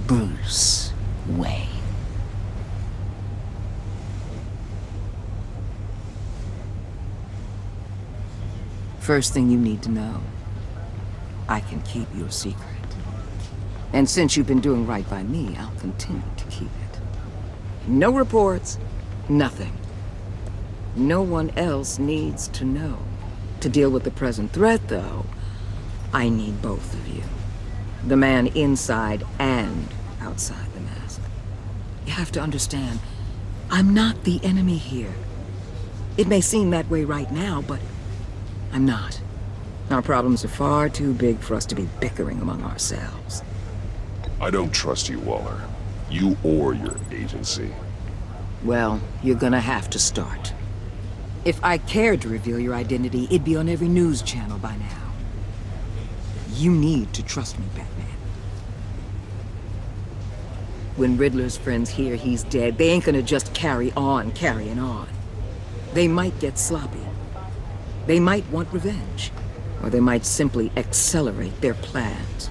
Bruce Wayne. First thing you need to know, I can keep your secret. And since you've been doing right by me, I'll continue to keep it. No reports, nothing. No one else needs to know. To deal with the present threat, though, I need both of you. The man inside and outside the mask. You have to understand, I'm not the enemy here. It may seem that way right now, but I'm not. Our problems are far too big for us to be bickering among ourselves. I don't trust you, Waller. You or your agency. Well, you're gonna have to start. If I cared to reveal your identity, it'd be on every news channel by now. You need to trust me, Batman. When Riddler's friends hear he's dead, they ain't gonna just carry on carrying on. They might get sloppy. They might want revenge. Or they might simply accelerate their plans.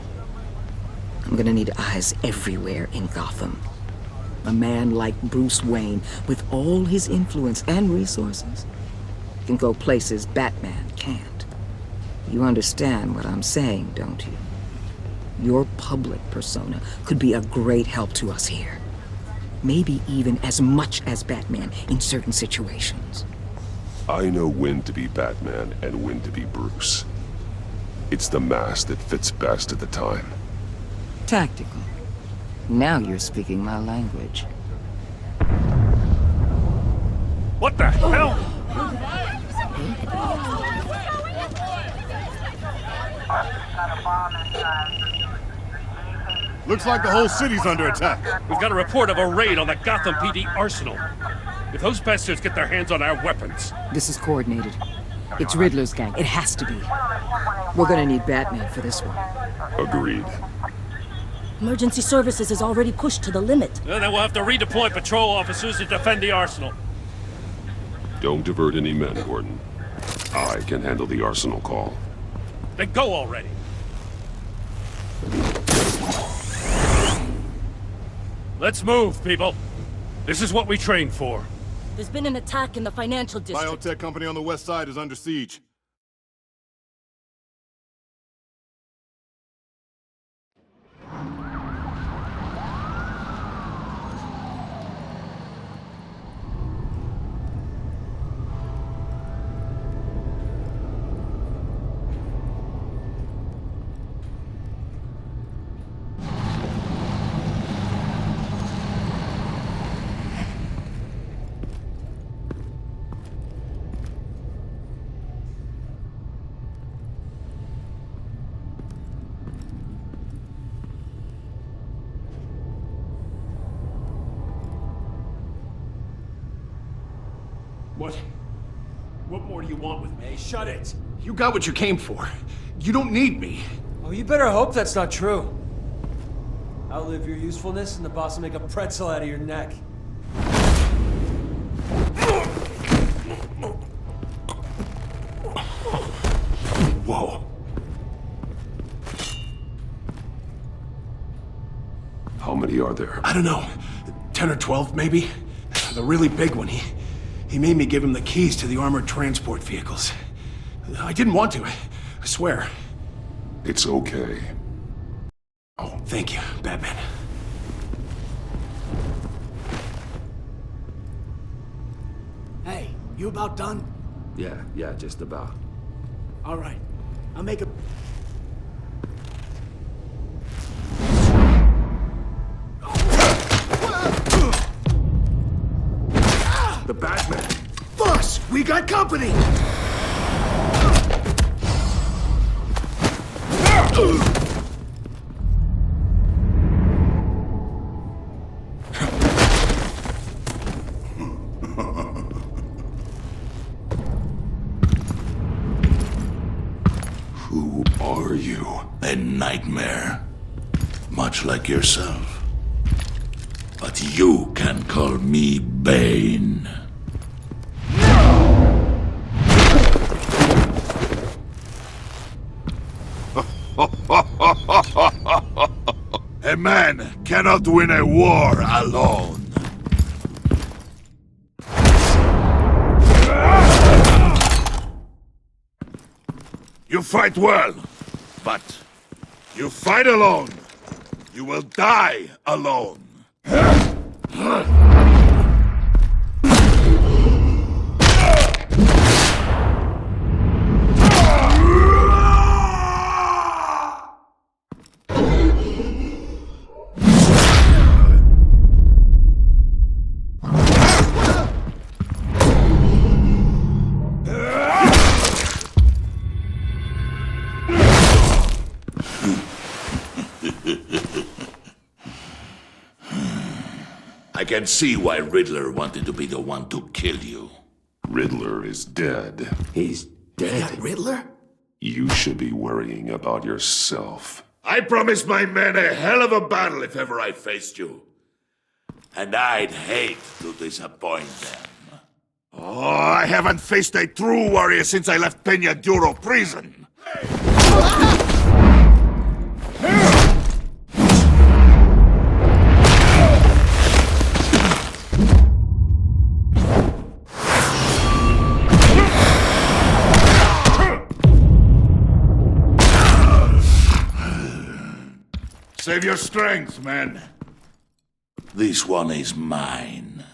I'm gonna need eyes everywhere in Gotham. A man like Bruce Wayne, with all his influence and resources, can go places Batman can't. You understand what I'm saying, don't you? Your public persona could be a great help to us here. Maybe even as much as Batman in certain situations. I know when to be Batman and when to be Bruce. It's the mask that fits best at the time. Tactical. Now you're speaking my language. What the hell? Looks like the whole city's under attack. We've got a report of a raid on the Gotham PD arsenal. If those bastards get their hands on our weapons... This is coordinated. It's Riddler's gang. It has to be. We're gonna need Batman for this one. Agreed. Emergency services is already pushed to the limit. Then we'll have to redeploy patrol officers to defend the arsenal. Don't divert any men, Gordon. I can handle the arsenal call. Then go already. Let's move, people. This is what we trained for. There's been an attack in the financial district. Biotech company on the west side is under siege. What more do you want with me? Hey, shut it! You got what you came for. You don't need me. Oh, you better hope that's not true. Outlive your usefulness and the boss will make a pretzel out of your neck. Whoa. How many are there? I don't know. 10 or 12, maybe? The really big one, he made me give him the keys to the armored transport vehicles. I didn't want to, I swear. It's okay. Oh, thank you, Batman. Hey, you about done? Yeah, just about. All right, I'll make a... The Batman! Boss, we got company! Who are you? A nightmare. Much like yourself. But you can call me Bane. A man cannot win a war alone. You fight well, but you fight alone. You will die alone. I can see why Riddler wanted to be the one to kill you. Riddler is dead. He's dead. Riddler? You should be worrying about yourself. I promised my men a hell of a battle if ever I faced you. And I'd hate to disappoint them. Oh, I haven't faced a true warrior since I left Peña Duro prison. Save your strength, man. This one is mine.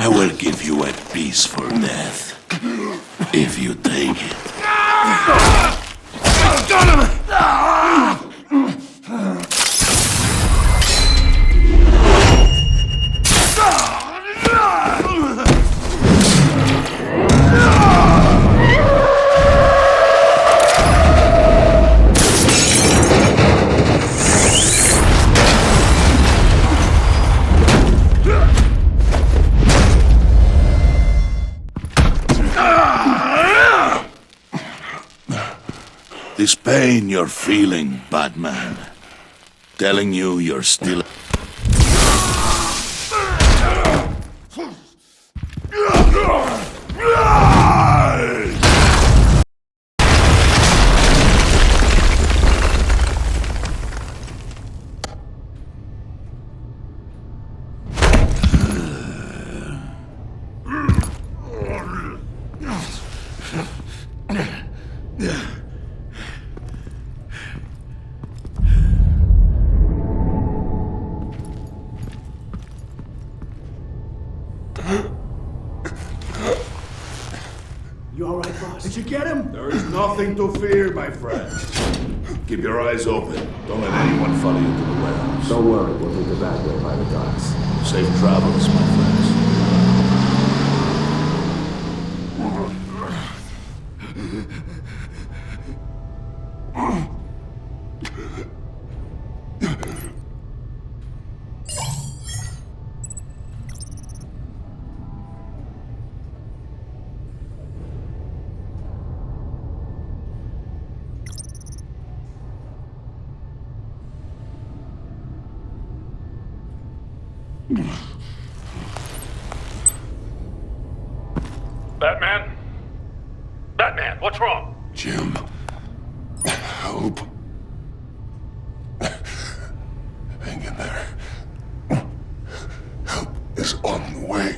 I will give you a peaceful death, if you take it. This pain you're feeling, Batman, telling you you're still... You all right, boss? Did you get him? There is nothing to fear, my friend. Keep your eyes open. Don't let anyone follow you to the warehouse. Don't worry, we'll take the back way by the docks. Safe travels, my friends. Batman? Batman, what's wrong? Jim, help. Hang in there. Help is on the way.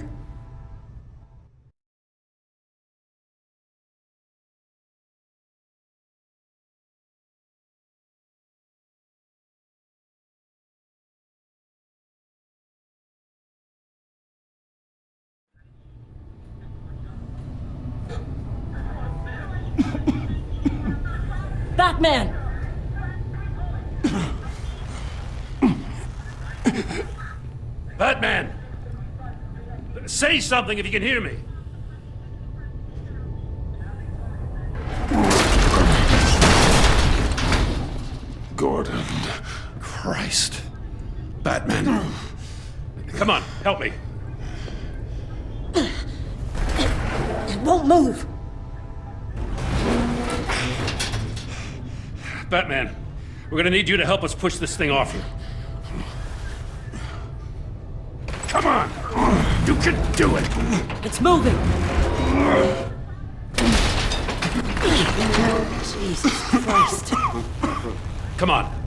Batman! Batman! Say something if you can hear me. Christ. Batman. Come on, help me. It won't move. Batman, we're gonna need you to help us push this thing off here. Come on! You can do it! It's moving. Jesus Christ. Come on.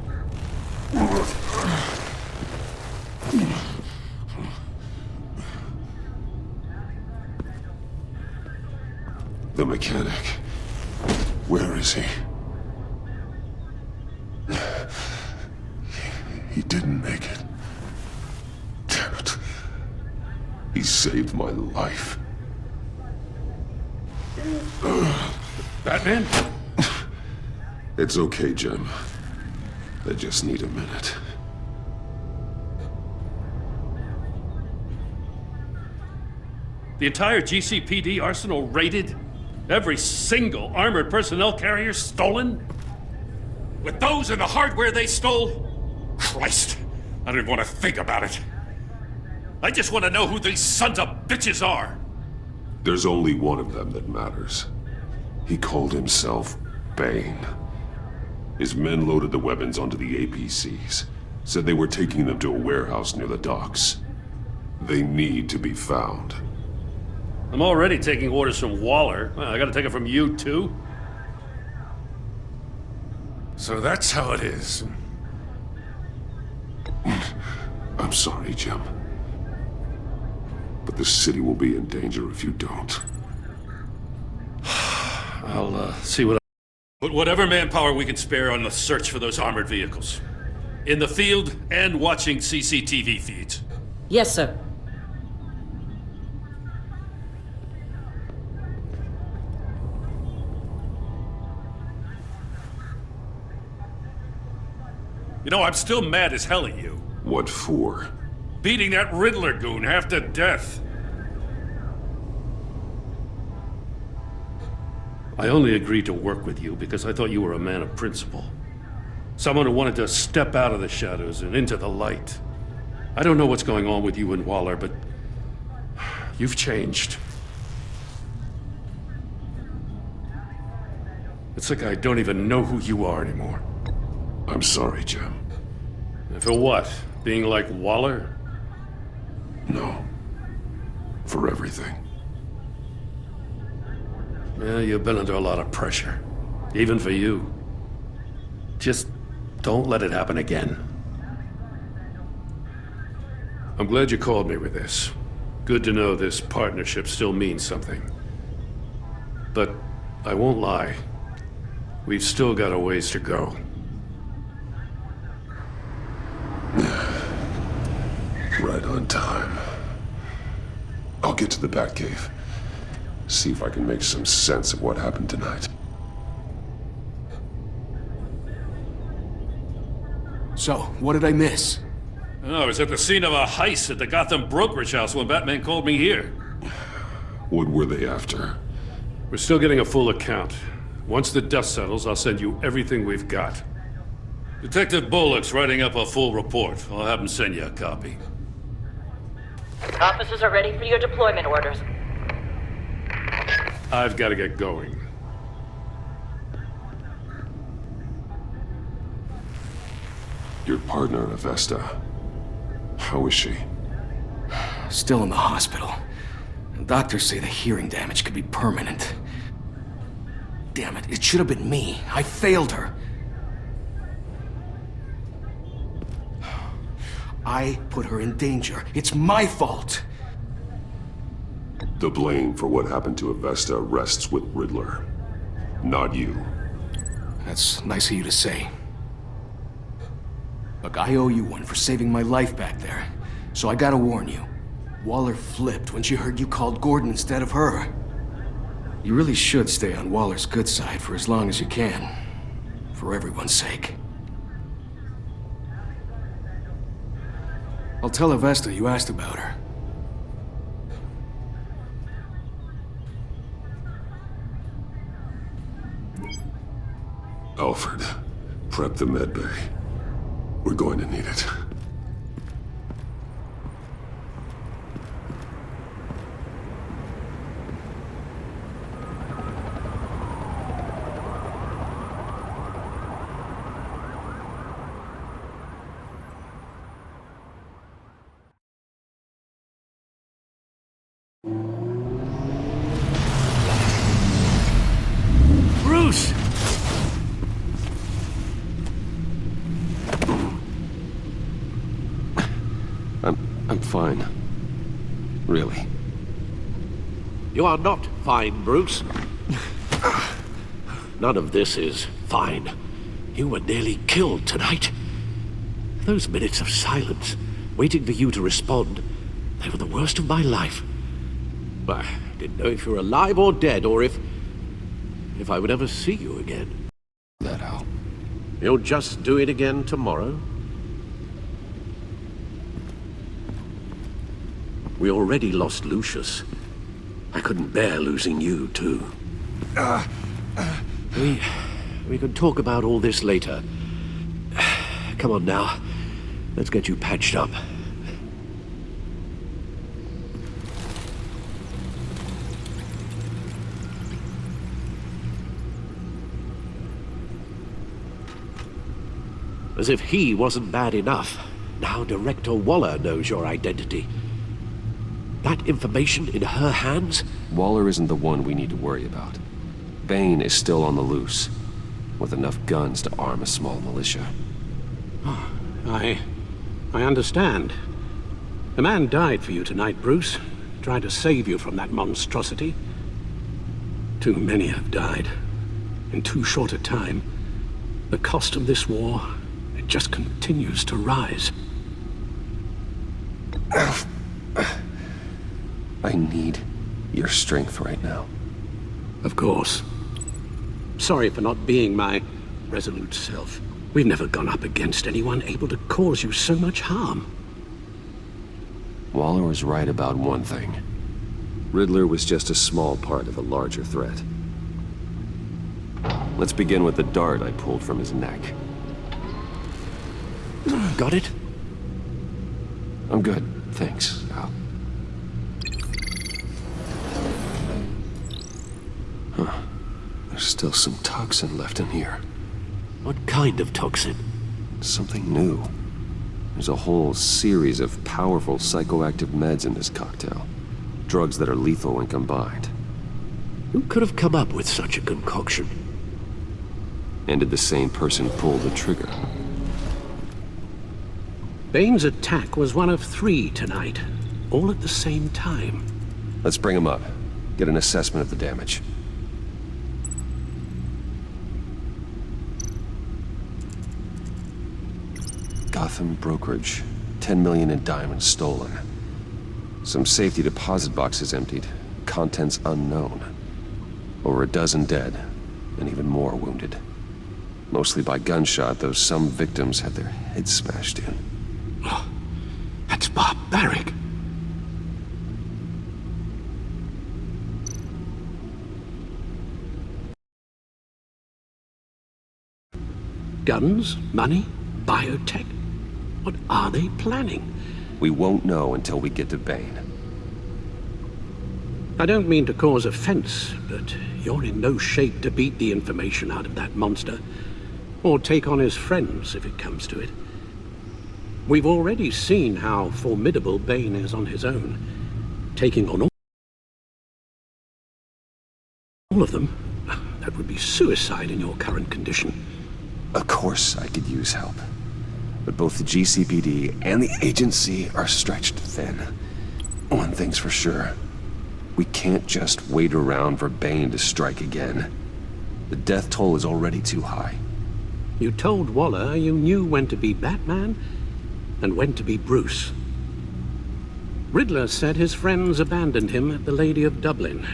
The mechanic. Where is he? He didn't make it. Damn it. He saved my life. Batman? It's okay, Jim. I just need a minute. The entire GCPD arsenal raided? Every single armored personnel carrier stolen? With those and the hardware they stole? Christ, I don't even want to think about it. I just want to know who these sons of bitches are. There's only one of them that matters. He called himself Bane. His men loaded the weapons onto the APCs, said they were taking them to a warehouse near the docks. They need to be found. I'm already taking orders from Waller. Well, I gotta take it from you, too? So that's how it is. I'm sorry, Jim. But the city will be in danger if you don't. I'll see what Put whatever manpower we can spare on the search for those armored vehicles. In the field and watching CCTV feeds. Yes, sir. You know, I'm still mad as hell at you. What for? Beating that Riddler goon half to death. I only agreed to work with you because I thought you were a man of principle. Someone who wanted to step out of the shadows and into the light. I don't know what's going on with you and Waller, but you've changed. It's like I don't even know who you are anymore. I'm sorry, Jim. And for what? Being like Waller? No. For everything. Yeah, you've been under a lot of pressure. Even for you. Just don't let it happen again. I'm glad you called me with this. Good to know this partnership still means something. But I won't lie. We've still got a ways to go. Right on time. I'll get to the Batcave. See if I can make some sense of what happened tonight. So, what did I miss? Oh, I was at the scene of a heist at the Gotham brokerage house when Batman called me here. What were they after? We're still getting a full account. Once the dust settles, I'll send you everything we've got. Detective Bullock's writing up a full report. I'll have him send you a copy. Officers are ready for your deployment orders. I've got to get going. Your partner in Avesta. How is she? Still in the hospital. Doctors say the hearing damage could be permanent. Damn it, it should have been me. I failed her. I put her in danger. It's my fault. The blame for what happened to Avesta rests with Riddler. Not you. That's nice of you to say. Look, I owe you one for saving my life back there. So I gotta warn you. Waller flipped when she heard you called Gordon instead of her. You really should stay on Waller's good side for as long as you can. For everyone's sake. I'll tell Avesta you asked about her. Alfred, prep the medbay. We're going to need it. Bruce! I'm fine. Really. You are not fine, Bruce. None of this is fine. You were nearly killed tonight. Those minutes of silence, waiting for you to respond, they were the worst of my life. I didn't know if you were alive or dead, or if I would ever see you again. That how? You'll just do it again tomorrow? We already lost Lucius. I couldn't bear losing you, too. We could talk about all this later. Come on now. Let's get you patched up. As if he wasn't bad enough, now Director Waller knows your identity. That information in her hands? Waller isn't the one we need to worry about. Bane is still on the loose, with enough guns to arm a small militia. Oh, I understand. A man died for you tonight, Bruce. Tried to save you from that monstrosity. Too many have died. In too short a time. The cost of this war, it just continues to rise. I need your strength right now. Of course. Sorry for not being my resolute self. We've never gone up against anyone able to cause you so much harm. Waller was right about one thing. Riddler was just a small part of a larger threat. Let's begin with the dart I pulled from his neck. Got it? I'm good, thanks, Al. Huh. There's still some toxin left in here. What kind of toxin? Something new. There's a whole series of powerful psychoactive meds in this cocktail. Drugs that are lethal when combined. Who could have come up with such a concoction? And did the same person pull the trigger? Bane's attack was one of 3 tonight, all at the same time. Let's bring him up. Get an assessment of the damage. Gotham brokerage. 10 million in diamonds stolen. Some safety deposit boxes emptied. Contents unknown. Over a dozen dead, and even more wounded. Mostly by gunshot, though some victims had their heads smashed in. Oh, that's barbaric. Guns, money, biotech. What are they planning? We won't know until we get to Bane. I don't mean to cause offense, but you're in no shape to beat the information out of that monster, or take on his friends if it comes to it. We've already seen how formidable Bane is on his own, taking on all of them. That would be suicide in your current condition. Of course I could use help. But both the GCPD and the agency are stretched thin. One thing's for sure. We can't just wait around for Bane to strike again. The death toll is already too high. You told Waller you knew when to be Batman and when to be Bruce. Riddler said his friends abandoned him at the Lady of Dublin.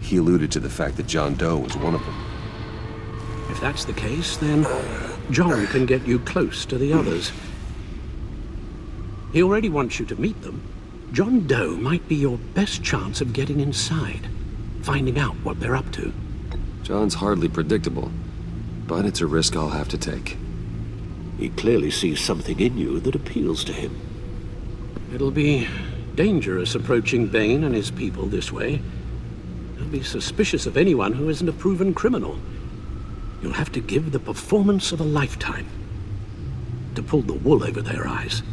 He alluded to the fact that John Doe was one of them. If that's the case, then John can get you close to the others. He already wants you to meet them. John Doe might be your best chance of getting inside, finding out what they're up to. John's hardly predictable, but it's a risk I'll have to take. He clearly sees something in you that appeals to him. It'll be dangerous approaching Bane and his people this way. They'll be suspicious of anyone who isn't a proven criminal. You'll have to give the performance of a lifetime to pull the wool over their eyes.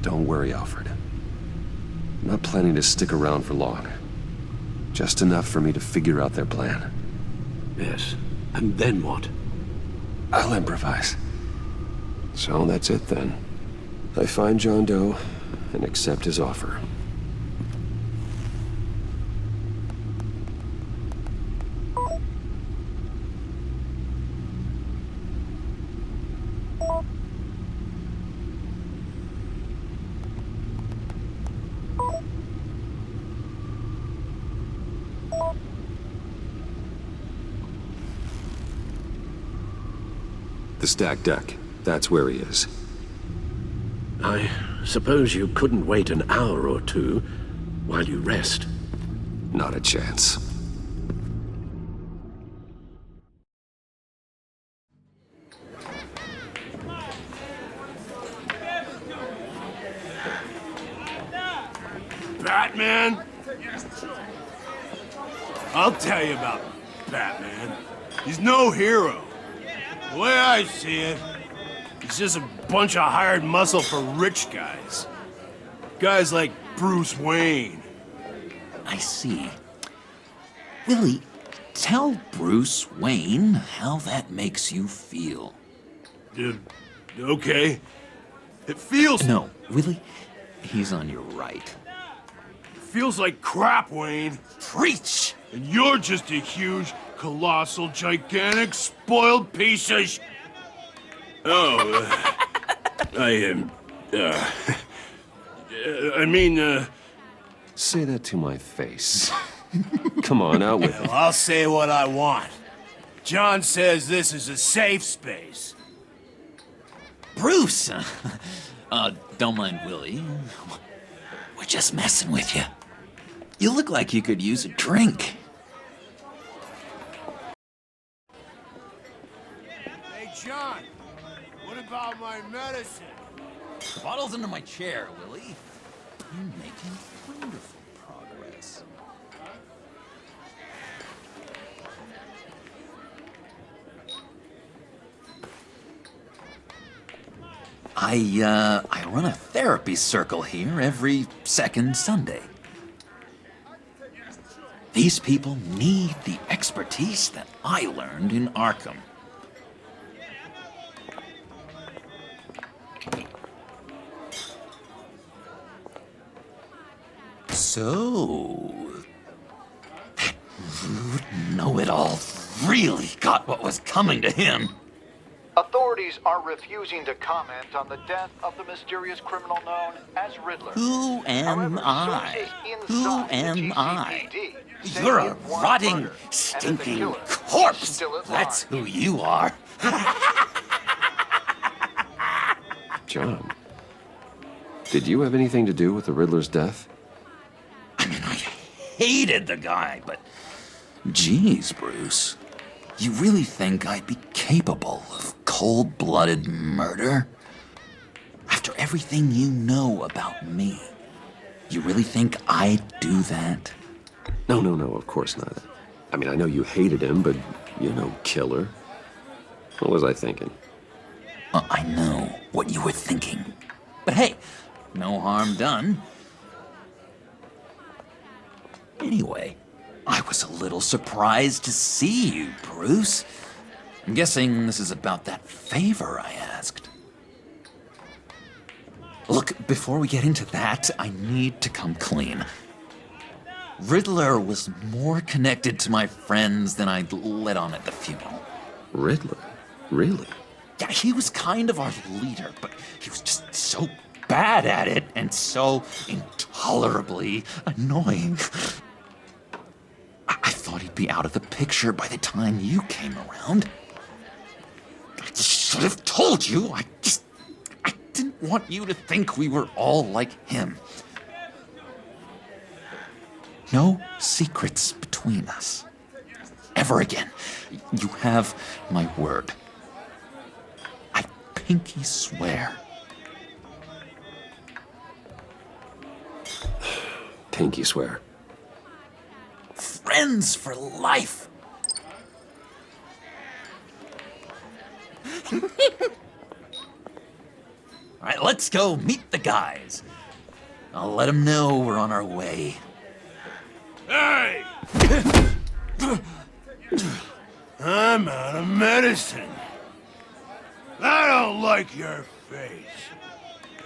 Don't worry, Alfred. I'm not planning to stick around for long. Just enough for me to figure out their plan. Yes, and then what? I'll improvise. So that's it then. I find John Doe and accept his offer. The stacked deck. That's where he is. I suppose you couldn't wait an hour or two while you rest. Not a chance. Batman? I'll tell you about Batman. He's no hero. The way I see it, he's just a bunch of hired muscle for rich guys. Guys like Bruce Wayne. I see. Willie, tell Bruce Wayne how that makes you feel. Okay. It feels... No, Willie, he's on your right. It feels like crap, Wayne. Preach! And you're just a huge, colossal, gigantic, spoiled piece of Say that to my face. Come on, out with it. Well, I'll say what I want. John says this is a safe space. Bruce! Don't mind Willie. We're just messing with you. You look like you could use a drink. Hey, John, what about my medicine? Bottle's under my chair, Willie. You're making wonderful progress. I run a therapy circle here every second Sunday. These people need the expertise that I learned in Arkham. So, that rude know-it-all really got what was coming to him. Authorities are refusing to comment on the death of the mysterious criminal known as Riddler. Who am I? Who am I? You're a rotting, stinking corpse. That's who you are. John, did you have anything to do with the Riddler's death? I mean, I hated the guy, but geez, Bruce. You really think I'd be capable of cold-blooded murder? After everything you know about me, you really think I'd do that? No, of course not. I mean, I know you hated him, but you're no killer. What was I thinking? I know what you were thinking. But hey, no harm done. Anyway, I was a little surprised to see you, Bruce. I'm guessing this is about that favor I asked. Look, before we get into that, I need to come clean. Riddler was more connected to my friends than I'd let on at the funeral. Riddler? Really? Yeah, he was kind of our leader, but he was just so bad at it and so intolerably annoying. I thought he'd be out of the picture by the time you came around. I just should have told you. I didn't want you to think we were all like him. No secrets between us. Ever again. You have my word. I pinky swear. Pinky swear. Friends for life. All right, let's go meet the guys. I'll let them know we're on our way. Hey! I'm out of medicine. I don't like your face.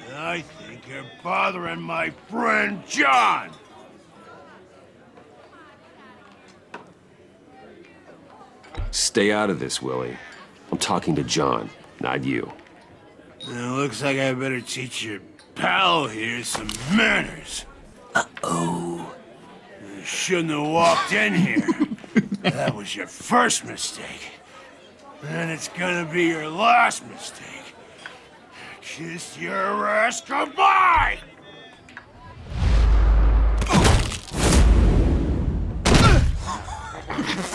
And I think you're bothering my friend John. Stay out of this, Willie. I'm talking to John, not you. It looks like I better teach your pal here some manners. Uh-oh. You shouldn't have walked in here. That was your first mistake. And it's gonna be your last mistake. Kiss your ass goodbye!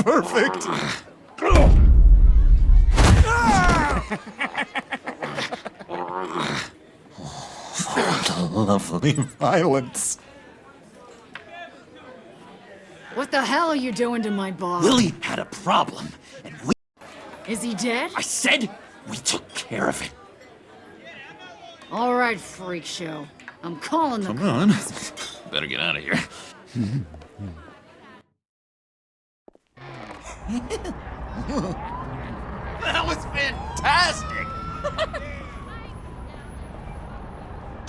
Perfect. Lovely violence. What the hell are you doing to my boss? Willie had a problem, and we... Is he dead? I said we took care of it. All right, freak show. I'm calling the... Come on. Better get out of here. That was fantastic!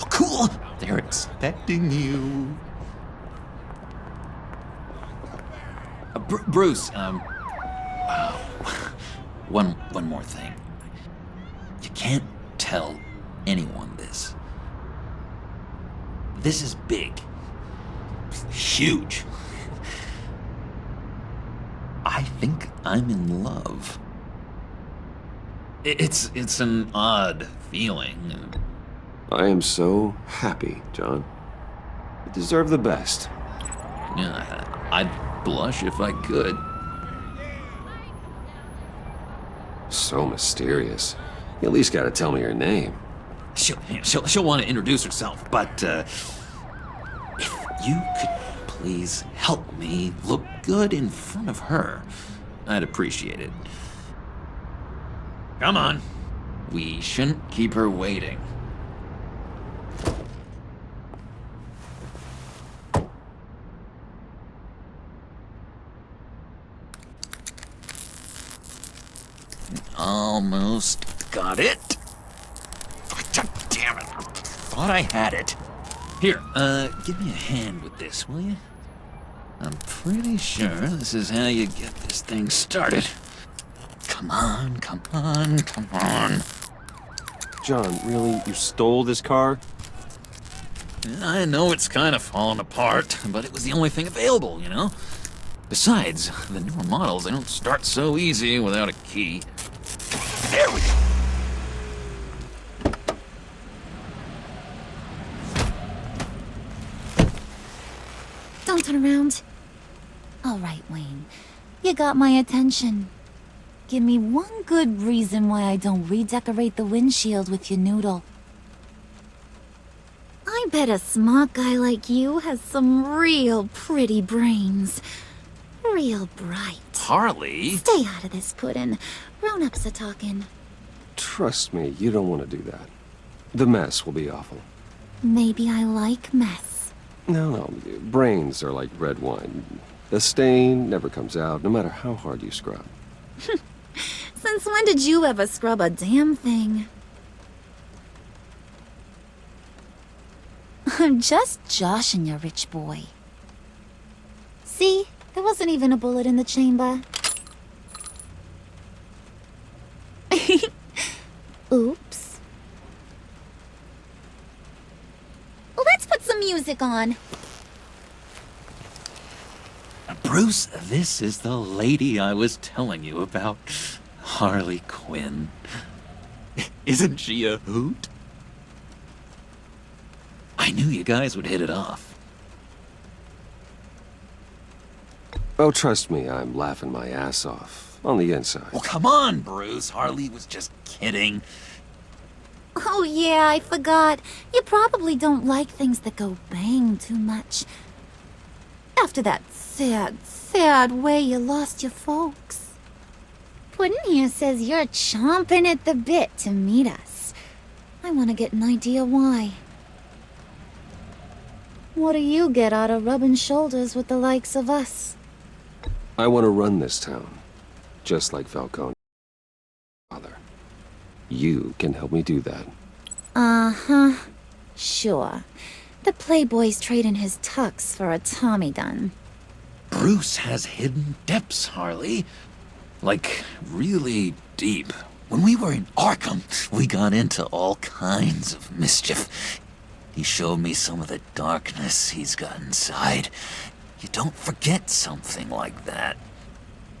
Oh, cool! They're expecting you. Bruce, one more thing. You can't tell anyone this. This is big. Huge. I think I'm in love. It's an odd feeling. I am so happy, John. You deserve the best. Yeah, I'd blush if I could. So mysterious. You at least gotta tell me your name. She'll want to introduce herself, but if you could please help me look good in front of her, I'd appreciate it. Come on. We shouldn't keep her waiting. Almost got it. God damn it. I thought I had it. Here, give me a hand with this, will you? I'm pretty sure this is how you get this thing started. Come on, come on, come on. John, really? You stole this car? I know it's kind of falling apart, but it was the only thing available, you know? Besides, the newer models, they don't start so easy without a key. There we go! Don't turn around. All right, Wayne. You got my attention. Give me one good reason why I don't redecorate the windshield with your noodle. I bet a smart guy like you has some real pretty brains. Real bright. Harley? Stay out of this, Puddin'. Grown-ups are talking. Trust me, you don't want to do that. The mess will be awful. Maybe I like mess. No, brains are like red wine. The stain never comes out, no matter how hard you scrub. Since when did you ever scrub a damn thing? I'm just joshing you, rich boy. See? There wasn't even a bullet in the chamber. Oops. Let's put some music on. Bruce, this is the lady I was telling you about. Harley Quinn. Isn't she a hoot? I knew you guys would hit it off. Oh, trust me, I'm laughing my ass off. On the inside. Well, come on, Bruce. Harley was just kidding. Oh yeah, I forgot. You probably don't like things that go bang too much. After that sad way you lost your folks. Puddin' here says you're chomping at the bit to meet us. I want to get an idea why. What do you get out of rubbing shoulders with the likes of us? I want to run this town. Just like Falcone. Father. You can help me do that. Uh-huh. Sure. The Playboy's trading his tux for a Tommy gun. Bruce has hidden depths, Harley. Like, really deep. When we were in Arkham, we got into all kinds of mischief. He showed me some of the darkness he's got inside. You don't forget something like that.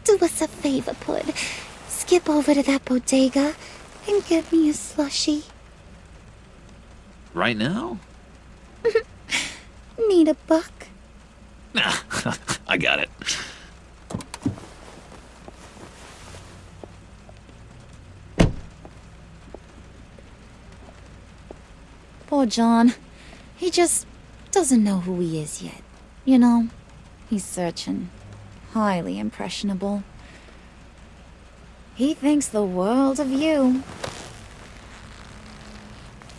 Do us a favor, Pud. Skip over to that bodega and get me a slushie. Right now? Need a buck? Nah, I got it. Poor John. He just doesn't know who he is yet. You know, he's searching. Highly impressionable. He thinks the world of you.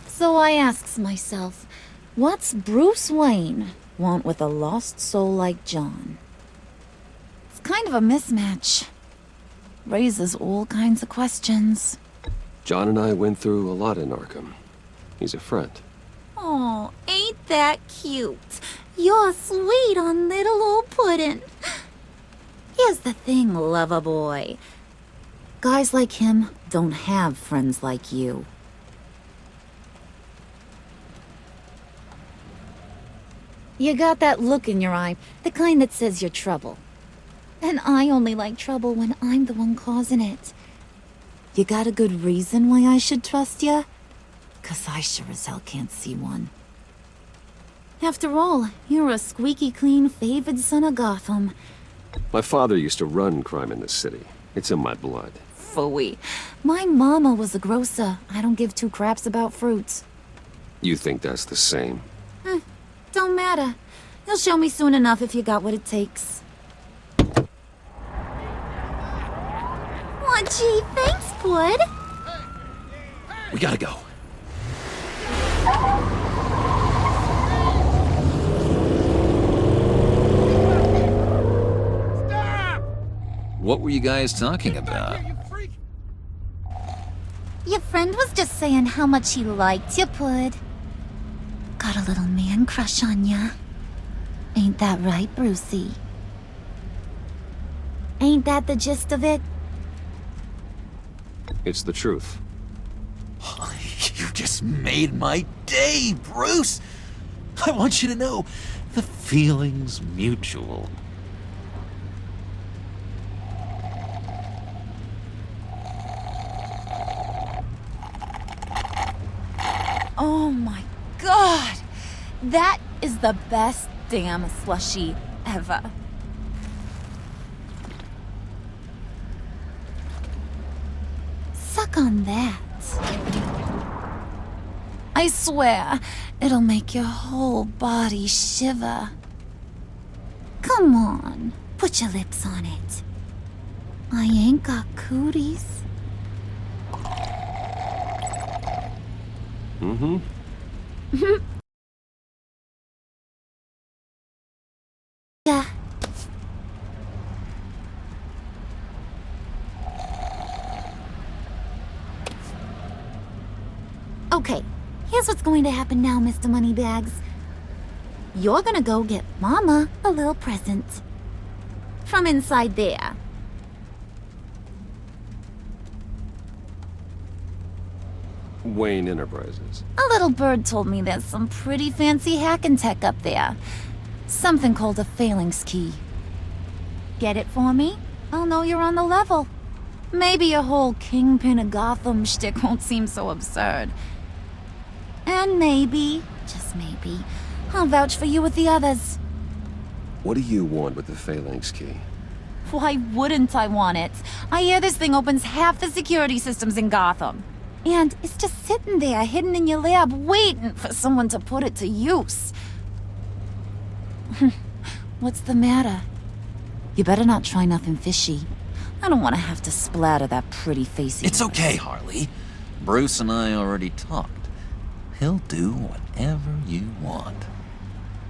So I asks myself, what's Bruce Wayne want with a lost soul like John? It's kind of a mismatch. Raises all kinds of questions. John and I went through a lot in Arkham. He's a friend. Oh, ain't that cute? You're sweet on little old Puddin'. Here's the thing, lover boy. Guys like him don't have friends like you. You got that look in your eye, the kind that says you're trouble. And I only like trouble when I'm the one causing it. You got a good reason why I should trust you? 'Cause I sure as hell can't see one. After all, you're a squeaky clean favored son of Gotham. My father used to run crime in this city. It's in my blood. Phooey. My mama was a grocer. I don't give two craps about fruits. You think that's the same? Don't matter. You'll show me soon enough if you got what it takes. Aw, gee, thanks, Pud. We gotta go. What were you guys talking about? Your friend was just saying how much he liked you, Pud. Got a little man crush on ya. Ain't that right, Brucey? Ain't that the gist of it? It's the truth. You just made my day, Bruce! I want you to know, the feeling's mutual. Oh my god! That is the best damn slushie ever. Suck on that. I swear, it'll make your whole body shiver. Come on, put your lips on it. I ain't got cooties. Mm-hmm. Yeah. Okay, here's what's going to happen now, Mr. Moneybags. You're gonna go get Mama a little present. From inside there. Wayne Enterprises. A little bird told me there's some pretty fancy hacking tech up there. Something called a phalanx key. Get it for me? I'll know you're on the level. maybe a whole Kingpin of Gotham shtick won't seem so absurd. And maybe, just maybe, I'll vouch for you with the others. What do you want with the Phalanx key? Why wouldn't I want it? I hear this thing opens half the security systems in Gotham. And it's just sitting there, hidden in your lab, waiting for someone to put it to use. What's the matter? You better not try nothing fishy. I don't want to have to splatter that pretty face of It's yours. okay, Harley. Bruce and I already talked. He'll do whatever you want.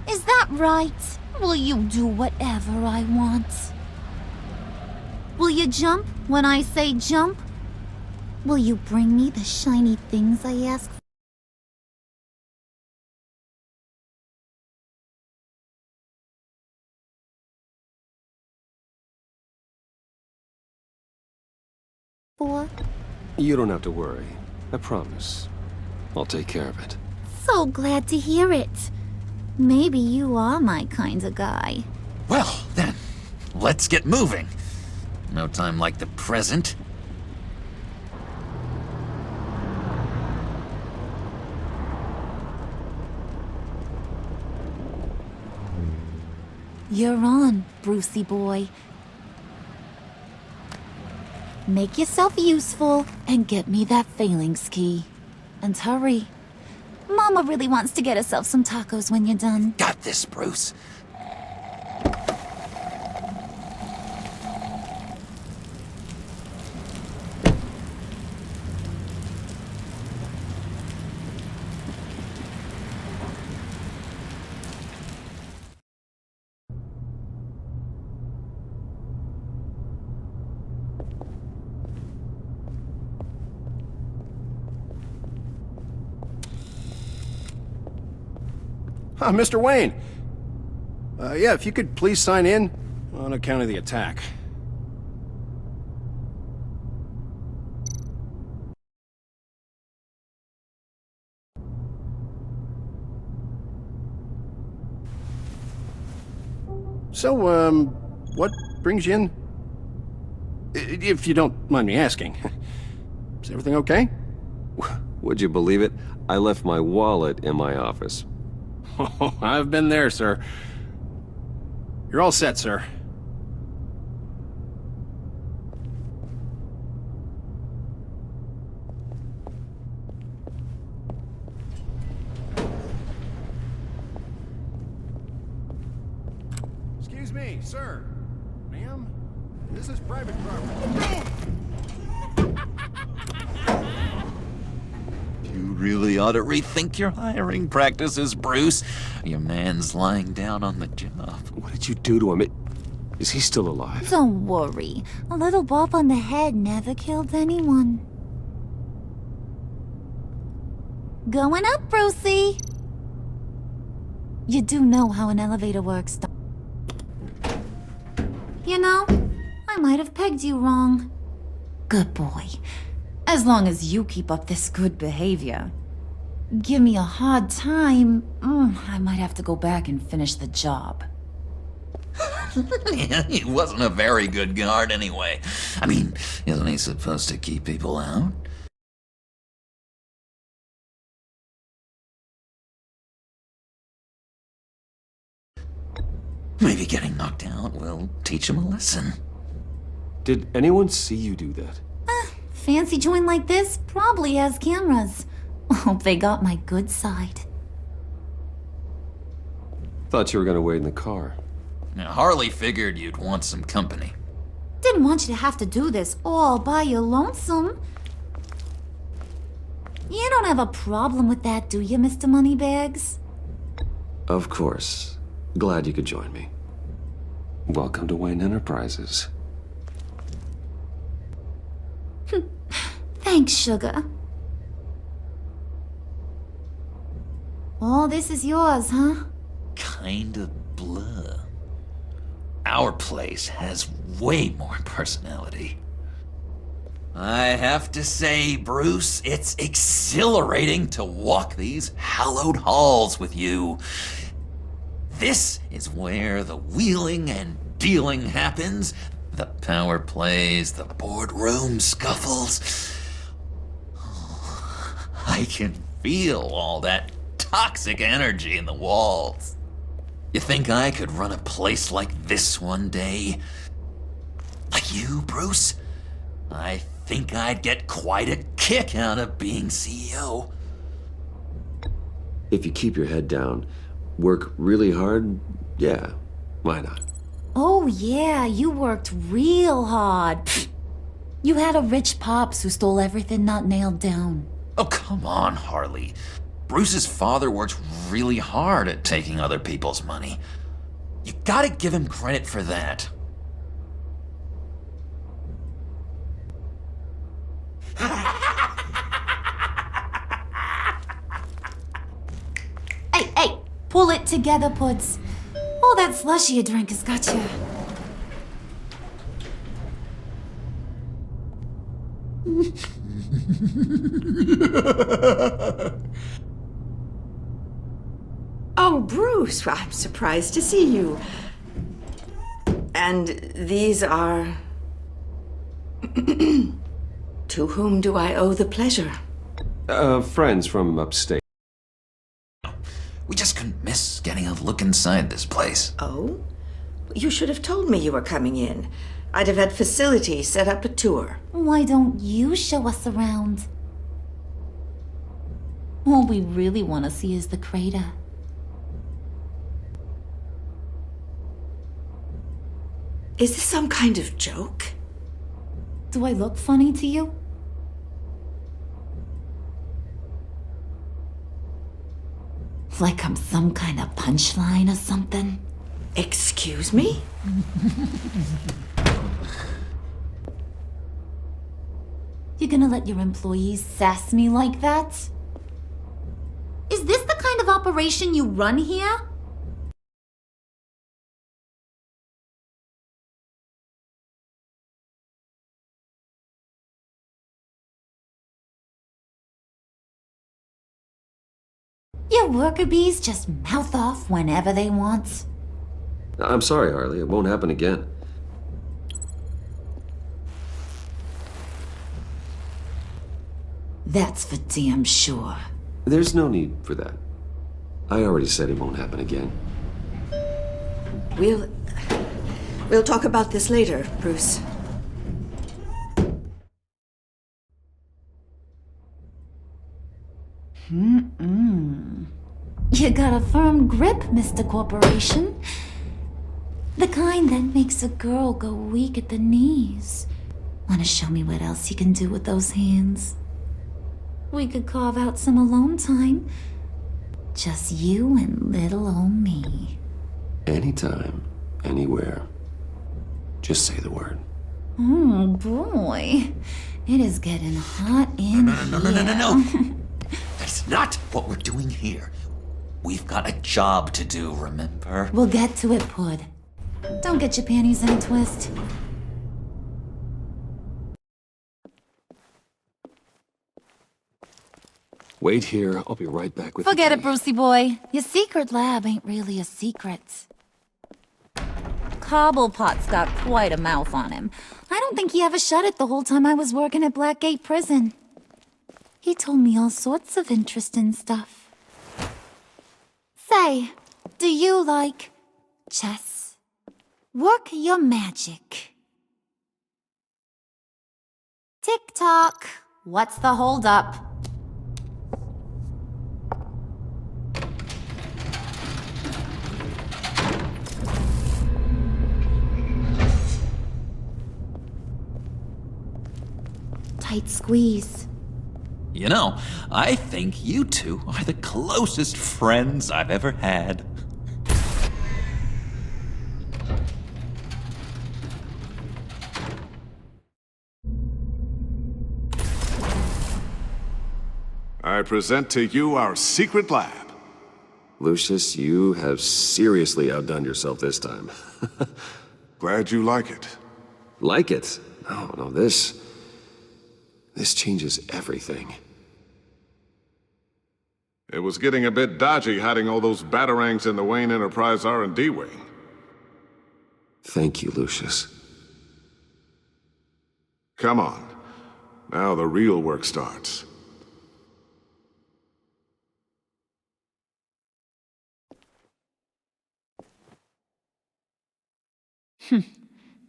Is that right? Will you do whatever I want? Will you jump when I say jump? Will you bring me the shiny things I ask for? You don't have to worry. I promise. I'll take care of it. So glad to hear it. Maybe you are my kind of guy. Well, then, let's get moving. No time like the present. You're on, Brucey boy. Make yourself useful and get me that Phalanx key. And hurry. Mama really wants to get herself some tacos when you're done. Got this, Bruce. Mr. Wayne. Yeah, if you could please sign in on account of the attack. So, what brings you in? If you don't mind me asking. Is everything okay? Would you believe it? I left my wallet in my office. Oh, I've been there, sir. You're all set, sir. Excuse me, sir. Ma'am, this is private property. You really ought to rethink your hiring practices, Bruce. Your man's lying down on the job. What did you do to him? Is he still alive? Don't worry. A little bump on the head never killed anyone. Going up, Brucey. You do know how an elevator works, don't you? Know, I might have pegged you wrong. Good boy. As long as you keep up this good behavior. Give me a hard time, I might have to go back and finish the job. He wasn't a very good guard anyway. I mean, isn't he supposed to keep people out? Maybe getting knocked out will teach him a lesson. Did anyone see you do that? Fancy joint like this probably has cameras. Hope they got my good side. Thought you were gonna wait in the car. Now, Harley figured you'd want some company. Didn't want you to have to do this all by your lonesome. You don't have a problem with that, do you, Mr. Moneybags? Of course. Glad you could join me. Welcome to Wayne Enterprises. Thanks, sugar. All this is yours, huh? Kinda blur. Our place has way more personality. I have to say, Bruce, it's exhilarating to walk these hallowed halls with you. This is where the wheeling and dealing happens. The power plays, the boardroom scuffles. I can feel all that toxic energy in the walls. You think I could run a place like this one day? Like you, Bruce? I think I'd get quite a kick out of being CEO. If you keep your head down, work really hard, yeah, why not? Oh yeah, you worked real hard. Pfft. You had a rich pops who stole everything not nailed down. Oh, come on, Harley. Bruce's father worked really hard at taking other people's money. You gotta give him credit for that. Hey, pull it together, Puds. All that slushy you drank has got you. Oh, Bruce, I'm surprised to see you. And these are... To whom do I owe the pleasure? Friends from upstate. We just couldn't miss getting a look inside this place. Oh? You should have told me you were coming in. I'd have had facilities set up a tour. Why don't you show us around? All we really want to see is the crater. Is this some kind of joke? Do I look funny to you? Like I'm some kind of punchline or something? Excuse me? You gonna let your employees sass me like that? Is this the kind of operation you run here? Your worker bees just mouth off whenever they want. I'm sorry, Harley. It won't happen again. That's for damn sure. There's no need for that. I already said it won't happen again. We'll talk about this later, Bruce. You got a firm grip, Mr. Corporation. The kind that makes a girl go weak at the knees. Wanna show me what else you can do with those hands? We could carve out some alone time. Just you and little old me. Anytime, anywhere. Just say the word. Oh boy. It is getting hot in here. No. That's not what we're doing here. We've got a job to do, remember? We'll get to it, Pud. Don't get your panties in a twist. Wait here. I'll be right back with Forget it, Brucey boy. Your secret lab ain't really a secret. Cobblepot's got quite a mouth on him. I don't think he ever shut it the whole time I was working at Blackgate Prison. He told me all sorts of interesting stuff. Say, do you like chess? Work your magic. Tick-tock. What's the holdup? Tight squeeze. You know, I think you two are the closest friends I've ever had. I present to you our secret lab. Lucius, you have seriously outdone yourself this time. Glad you like it. Like it? No, this changes everything. It was getting a bit dodgy hiding all those batarangs in the Wayne Enterprise R&D wing. Thank you, Lucius. Come on. Now the real work starts.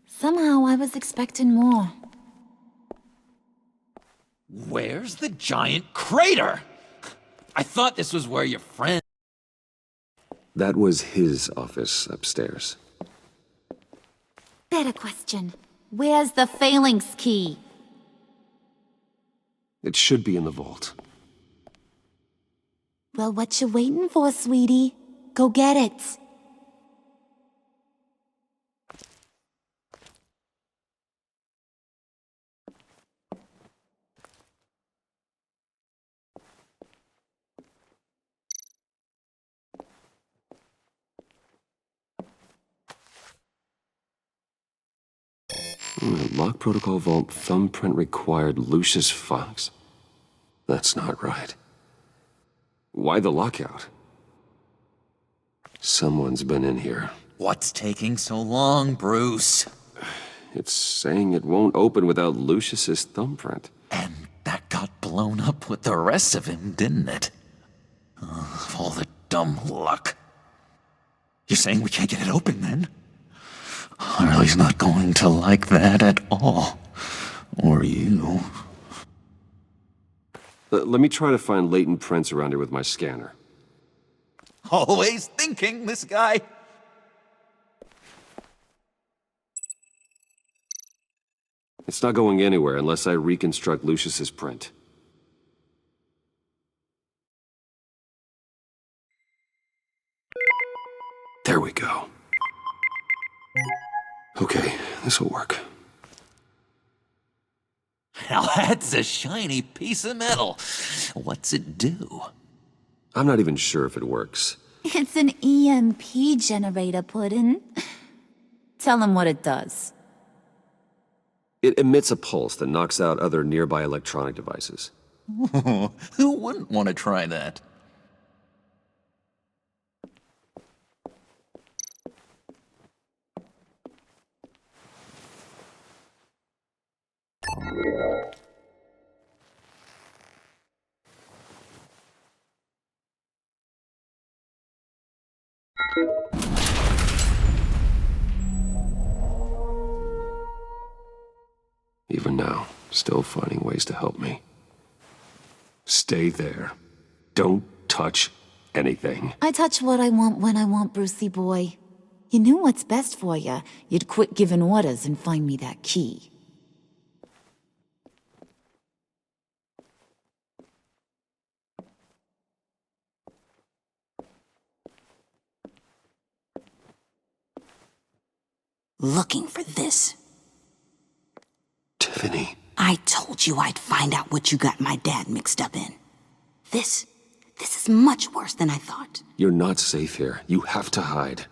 Somehow I was expecting more. Where's the giant crater? I thought this was where your friend... That was his office upstairs. Better question. Where's the phalanx key? It should be in the vault. Well, what you waiting for, sweetie? Go get it. Lock protocol vault thumbprint required Lucius Fox. That's not right. Why the lockout? Someone's been in here. What's taking so long, Bruce? It's saying it won't open without Lucius's thumbprint. And that got blown up with the rest of him, didn't it? All the dumb luck. You're saying we can't get it open, then? Harley's not going to like that at all. Or you. Let me try to find latent prints around here with my scanner. Always thinking, this guy. It's not going anywhere unless I reconstruct Lucius's print. There we go. Okay, this'll work. Now that's a shiny piece of metal. What's it do? I'm not even sure if it works. It's an EMP generator, Puddin'. Tell him what it does. It emits a pulse that knocks out other nearby electronic devices. Who wouldn't want to try that? Even now, still finding ways to help me. Stay there. Don't touch anything. I touch what I want when I want, Brucey boy. You knew what's best for you. You'd quit giving orders and find me that key. Looking for this. Tiffany. I told you I'd find out what you got my dad mixed up in. This is much worse than I thought. You're not safe here. You have to hide.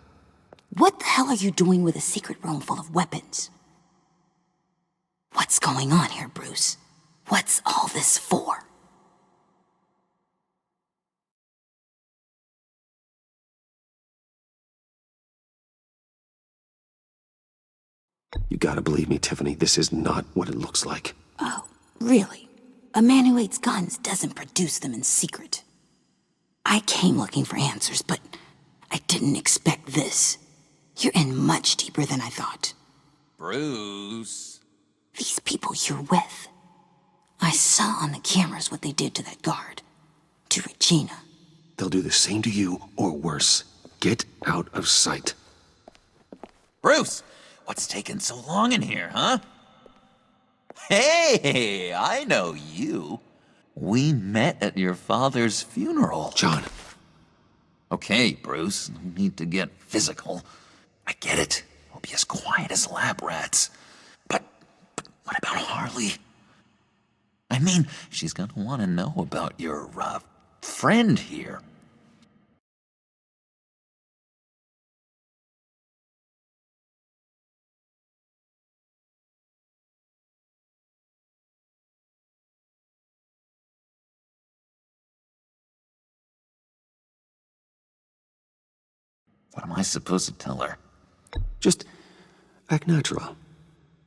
What the hell are you doing with a secret room full of weapons? What's going on here, Bruce? What's all this for? You gotta believe me, Tiffany. This is not what it looks like. Oh, really? A man who hates guns doesn't produce them in secret. I came looking for answers, but I didn't expect this. You're in much deeper than I thought. Bruce. These people you're with. I saw on the cameras what they did to that guard. To Regina. They'll do the same to you, or worse. Get out of sight. Bruce! What's taking so long in here, huh? Hey, I know you. We met at your father's funeral. John. Okay, Bruce, no need to get physical. I get it. We'll be as quiet as lab rats. But what about Harley? I mean, she's gonna want to know about your, friend here. What am I supposed to tell her? Just act natural.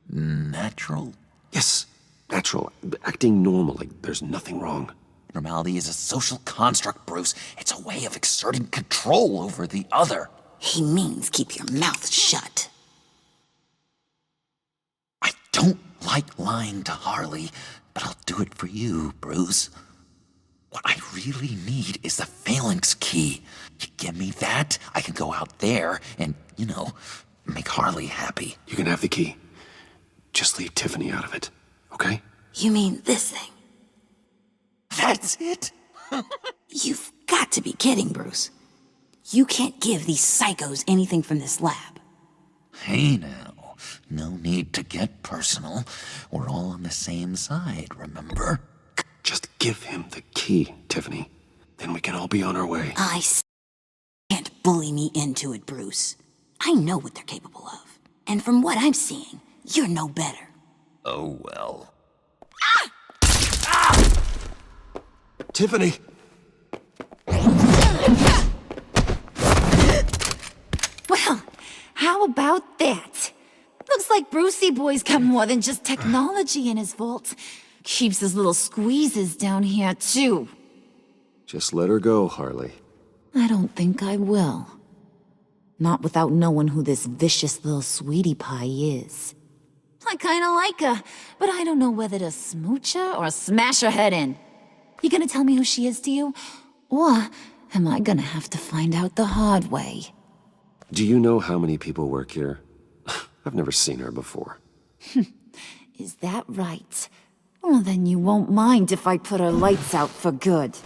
Natural? Yes, natural, acting normal, like there's nothing wrong. Normality is a social construct, Bruce. It's a way of exerting control over the other. He means keep your mouth shut. I don't like lying to Harley, but I'll do it for you, Bruce. What I really need is the phalanx key. You give me that, I can go out there and, make Harley happy. You can have the key. Just leave Tiffany out of it, okay? You mean this thing? That's it? You've got to be kidding, Bruce. You can't give these psychos anything from this lab. Hey now, no need to get personal. We're all on the same side, remember? Just give him the key, Tiffany. Then we can all be on our way. Can't bully me into it, Bruce. I know what they're capable of. And from what I'm seeing, you're no better. Oh, well. Tiffany! Well, how about that? Looks like Brucey Boy's got more than just technology in his vault. Keeps his little squeezes down here, too. Just let her go, Harley. I don't think I will. Not without knowing who this vicious little sweetie pie is. I kinda like her, but I don't know whether to smooch her or smash her head in. You gonna tell me who she is to you? Or am I gonna have to find out the hard way? Do you know how many people work here? I've never seen her before. Is that right? Well, then you won't mind if I put her lights out for good.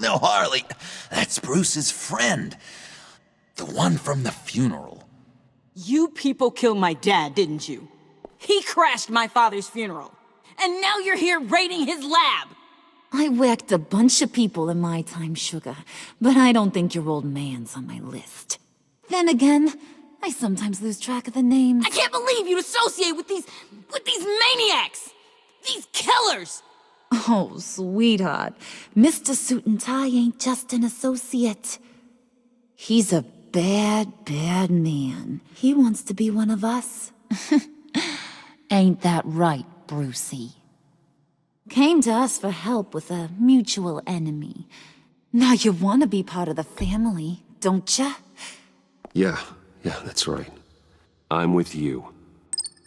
No, Harley. That's Bruce's friend. The one from the funeral. You people killed my dad, didn't you? He crashed my father's funeral. And now you're here raiding his lab! I whacked a bunch of people in my time, Sugar, but I don't think your old man's on my list. Then again, I sometimes lose track of the names. I can't believe you'd associate with these maniacs! These killers! Oh, sweetheart, Mr. Suit and Tie ain't just an associate. He's a bad, bad man. He wants to be one of us. Ain't that right, Brucey? Came to us for help with a mutual enemy. Now you want to be part of the family, don't ya? Yeah, that's right. I'm with you.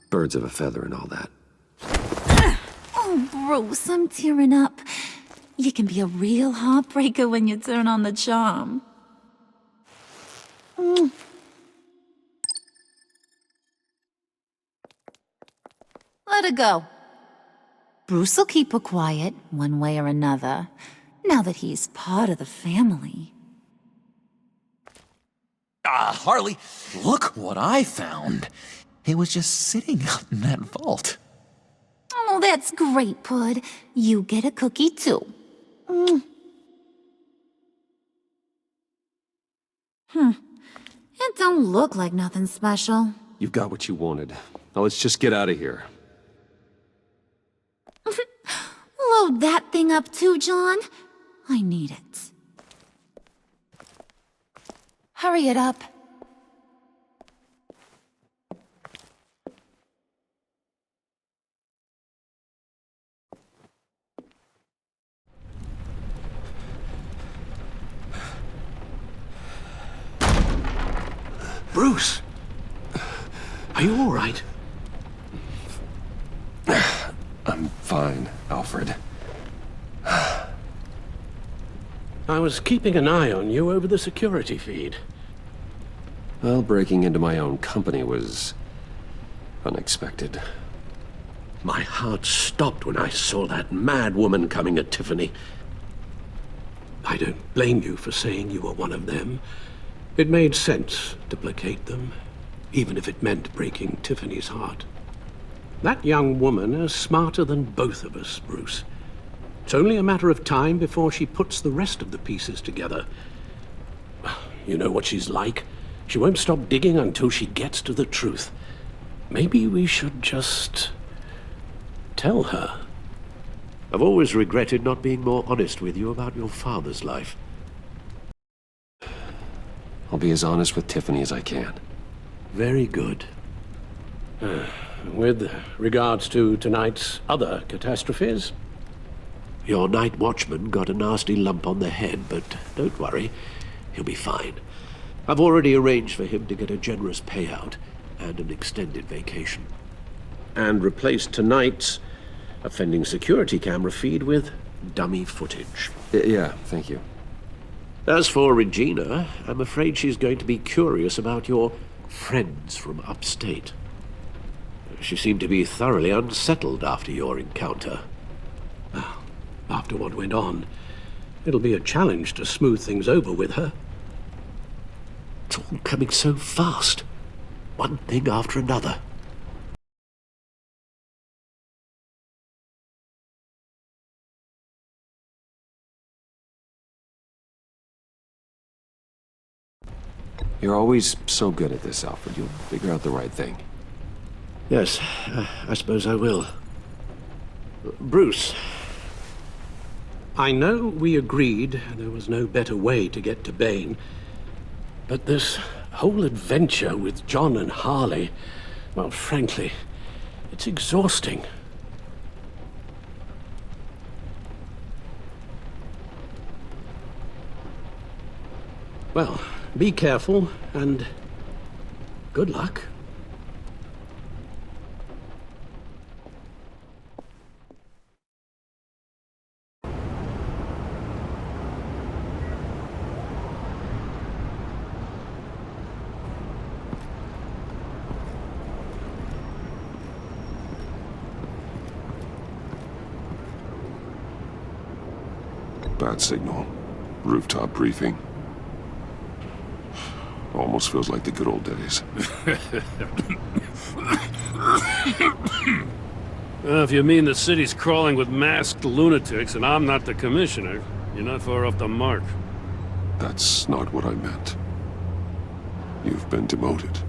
Birds of a feather and all that. Oh, Bruce, I'm tearing up. You can be a real heartbreaker when you turn on the charm. Let her go. Bruce'll keep her quiet, one way or another, now that he's part of the family. Harley, look what I found. It was just sitting out in that vault. Oh, that's great, Pud. You get a cookie, too. It don't look like nothing special. You got what you wanted. Now let's just get out of here. Load that thing up too, John. I need it. Hurry it up. Bruce! Are you all right? I'm fine, Alfred. I was keeping an eye on you over the security feed. Well, breaking into my own company was unexpected. My heart stopped when I saw that mad woman coming at Tiffany. I don't blame you for saying you were one of them. It made sense to placate them, even if it meant breaking Tiffany's heart. That young woman is smarter than both of us, Bruce. It's only a matter of time before she puts the rest of the pieces together. You know what she's like. She won't stop digging until she gets to the truth. Maybe we should just tell her. I've always regretted not being more honest with you about your father's life. I'll be as honest with Tiffany as I can. Very good. With regards to tonight's other catastrophes? Your night watchman got a nasty lump on the head, but don't worry, he'll be fine. I've already arranged for him to get a generous payout and an extended vacation. And replaced tonight's offending security camera feed with dummy footage. Yeah, thank you. As for Regina, I'm afraid she's going to be curious about your friends from upstate. She seemed to be thoroughly unsettled after your encounter. Well, after what went on, it'll be a challenge to smooth things over with her. It's all coming so fast. One thing after another. You're always so good at this, Alfred. You'll figure out the right thing. Yes, I suppose I will. Bruce, I know we agreed there was no better way to get to Bane, but this whole adventure with John and Harley, well, frankly, it's exhausting. Well, be careful, and good luck. Bad signal. Rooftop briefing. Almost feels like the good old days. If you mean the city's crawling with masked lunatics and I'm not the commissioner, you're not far off the mark. That's not what I meant. You've been demoted.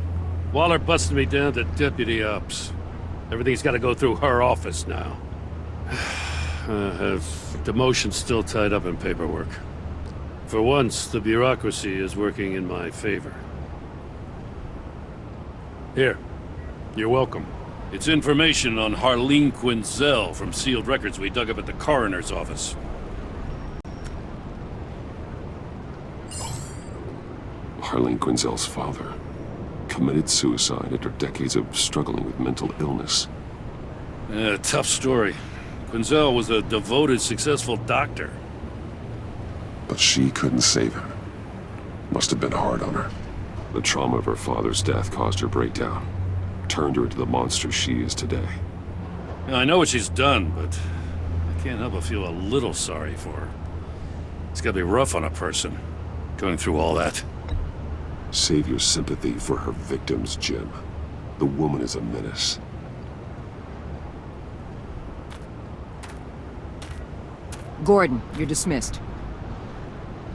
Waller busted me down to deputy ops. Everything's got to go through her office now. Demotion's still tied up in paperwork. For once, the bureaucracy is working in my favor. Here. You're welcome. It's information on Harleen Quinzel from sealed records we dug up at the coroner's office. Harleen Quinzel's father committed suicide after decades of struggling with mental illness. Yeah, tough story. Quinzel was a devoted, successful doctor. But she couldn't save him. Must have been hard on her. The trauma of her father's death caused her breakdown. Turned her into the monster she is today. Now, I know what she's done, but I can't help but feel a little sorry for her. It's gotta be rough on a person, going through all that. Save your sympathy for her victims, Jim. The woman is a menace. Gordon, you're dismissed.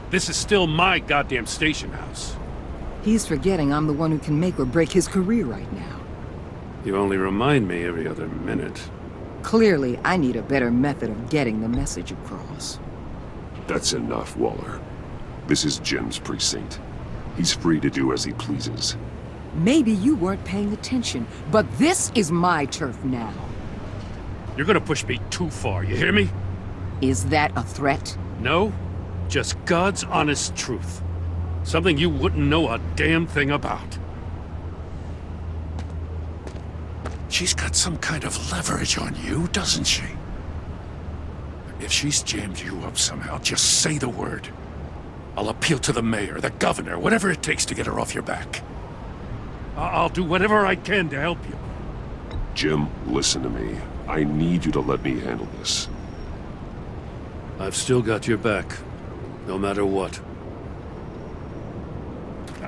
This is still my goddamn station house. He's forgetting I'm the one who can make or break his career right now. You only remind me every other minute. Clearly, I need a better method of getting the message across. That's enough, Waller. This is Jim's precinct. He's free to do as he pleases. Maybe you weren't paying attention, but this is my turf now. You're gonna push me too far, you hear me? Is that a threat? No, just God's honest truth. Something you wouldn't know a damn thing about. She's got some kind of leverage on you, doesn't she? If she's jammed you up somehow, just say the word. I'll appeal to the mayor, the governor, whatever it takes to get her off your back. I'll do whatever I can to help you. Jim, listen to me. I need you to let me handle this. I've still got your back, no matter what.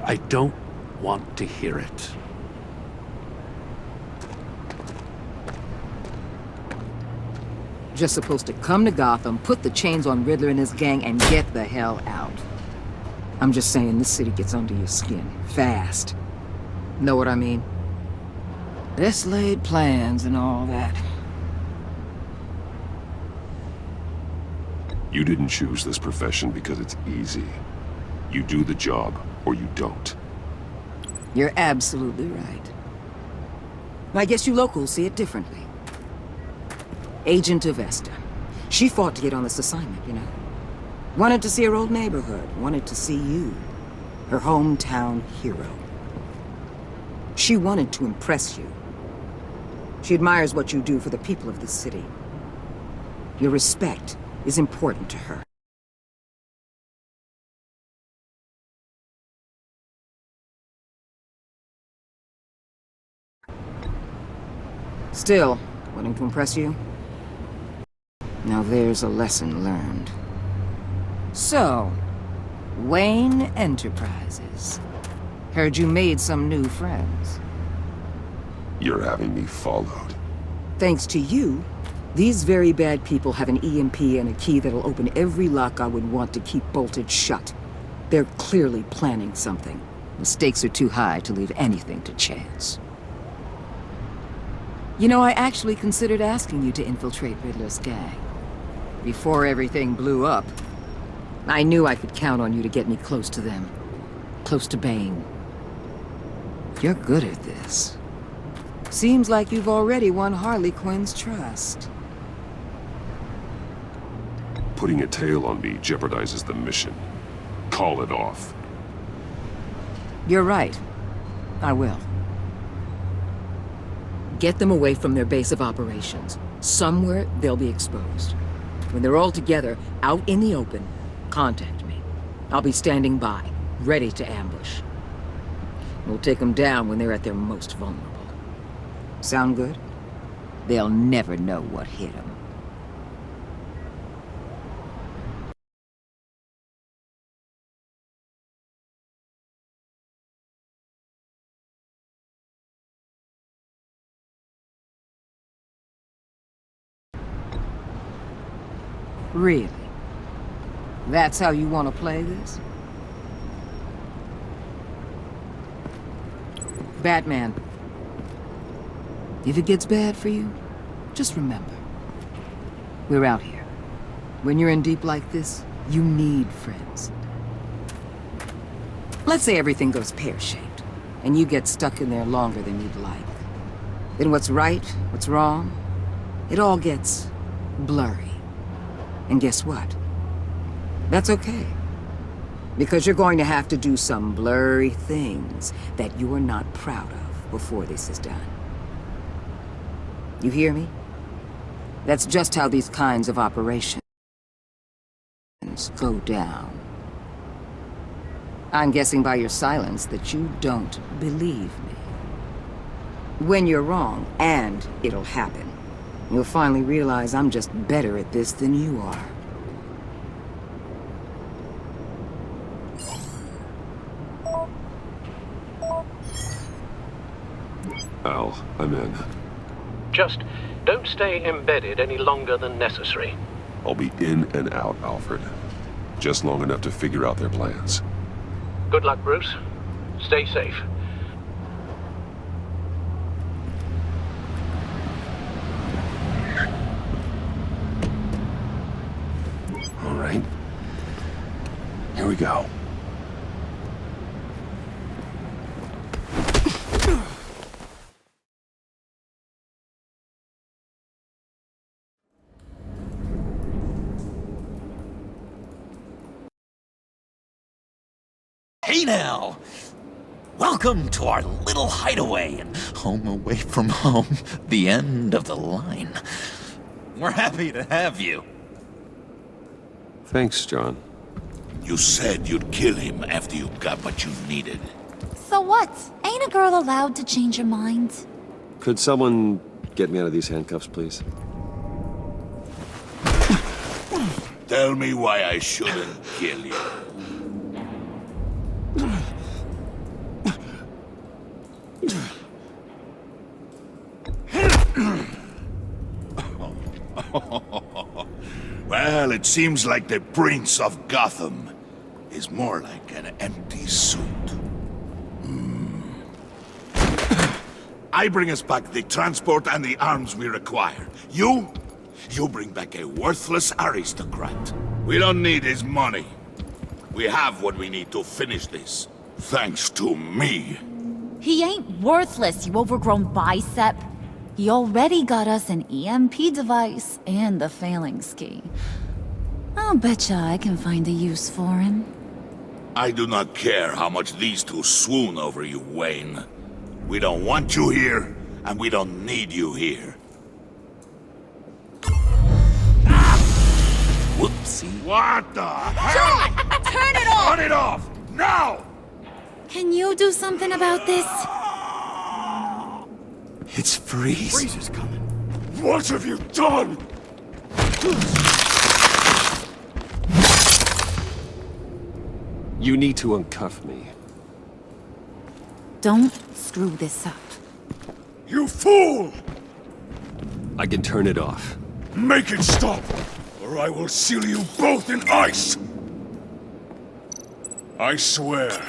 I don't want to hear it. Just supposed to come to Gotham, put the chains on Riddler and his gang, and get the hell out. I'm just saying, this city gets under your skin. Fast. Know what I mean? Best laid plans and all that. You didn't choose this profession because it's easy. You do the job, or you don't. You're absolutely right. I guess you locals see it differently. Agent Avesta. She fought to get on this assignment, you know. Wanted to see her old neighborhood. Wanted to see you. Her hometown hero. She wanted to impress you. She admires what you do for the people of the city. Your respect is important to her. Still, wanting to impress you? Now there's a lesson learned. So, Wayne Enterprises. Heard you made some new friends. You're having me followed. Thanks to you, these very bad people have an EMP and a key that'll open every lock I would want to keep bolted shut. They're clearly planning something. The stakes are too high to leave anything to chance. You know, I actually considered asking you to infiltrate Riddler's gang. Before everything blew up, I knew I could count on you to get me close to them. Close to Bane. You're good at this. Seems like you've already won Harley Quinn's trust. Putting a tail on me jeopardizes the mission. Call it off. You're right. I will. Get them away from their base of operations. Somewhere they'll be exposed. When they're all together, out in the open, contact me. I'll be standing by, ready to ambush. We'll take them down when they're at their most vulnerable. Sound good? They'll never know what hit them. Really? That's how you want to play this? Batman. If it gets bad for you, just remember. We're out here. When you're in deep like this, you need friends. Let's say everything goes pear-shaped, and you get stuck in there longer than you'd like. Then what's right, what's wrong, it all gets blurry. And guess what? That's okay. Because you're going to have to do some blurry things that you're not proud of before this is done. You hear me? That's just how these kinds of operations go down. I'm guessing by your silence that you don't believe me. When you're wrong, and it'll happen, you'll finally realize I'm just better at this than you are. Al, I'm in. Just don't stay embedded any longer than necessary. I'll be in and out, Alfred. Just long enough to figure out their plans. Good luck, Bruce. Stay safe. All right. Here we go. Hey now! Welcome to our little hideaway and home away from home, the end of the line. We're happy to have you. Thanks, John. You said you'd kill him after you got what you needed. So what? Ain't a girl allowed to change her mind? Could someone get me out of these handcuffs, please? Tell me why I shouldn't kill you. Well, it seems like the Prince of Gotham is more like an empty suit. I bring us back the transport and the arms we require. You bring back a worthless aristocrat. We don't need his money. We have what we need to finish this. Thanks to me. He ain't worthless, you overgrown bicep. He already got us an EMP device and the phalanx key. I'll betcha I can find a use for him. I do not care how much these two swoon over you, Wayne. We don't want you here, and we don't need you here. Whoopsie. What the hell? John! Turn it off! Turn it off! Now! Can you do something about this? It's Freeze. Freeze is coming. What have you done? You need to uncuff me. Don't screw this up. You fool! I can turn it off. Make it stop, or I will seal you both in ice! I swear,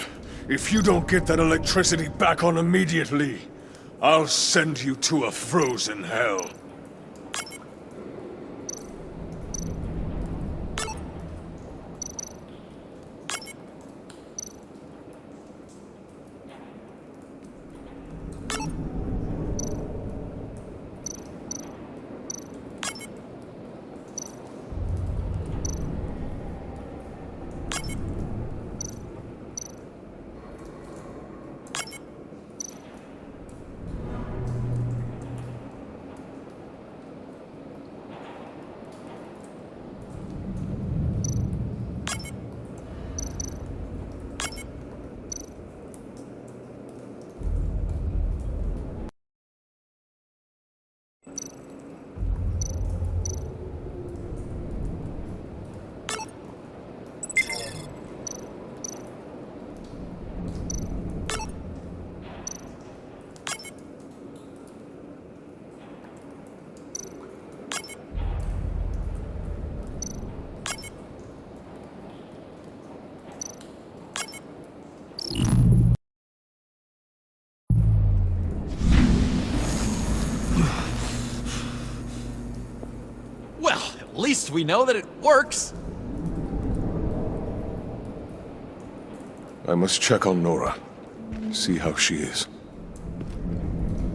if you don't get that electricity back on immediately, I'll send you to a frozen hell. At least we know that it works. I must check on Nora. See how she is.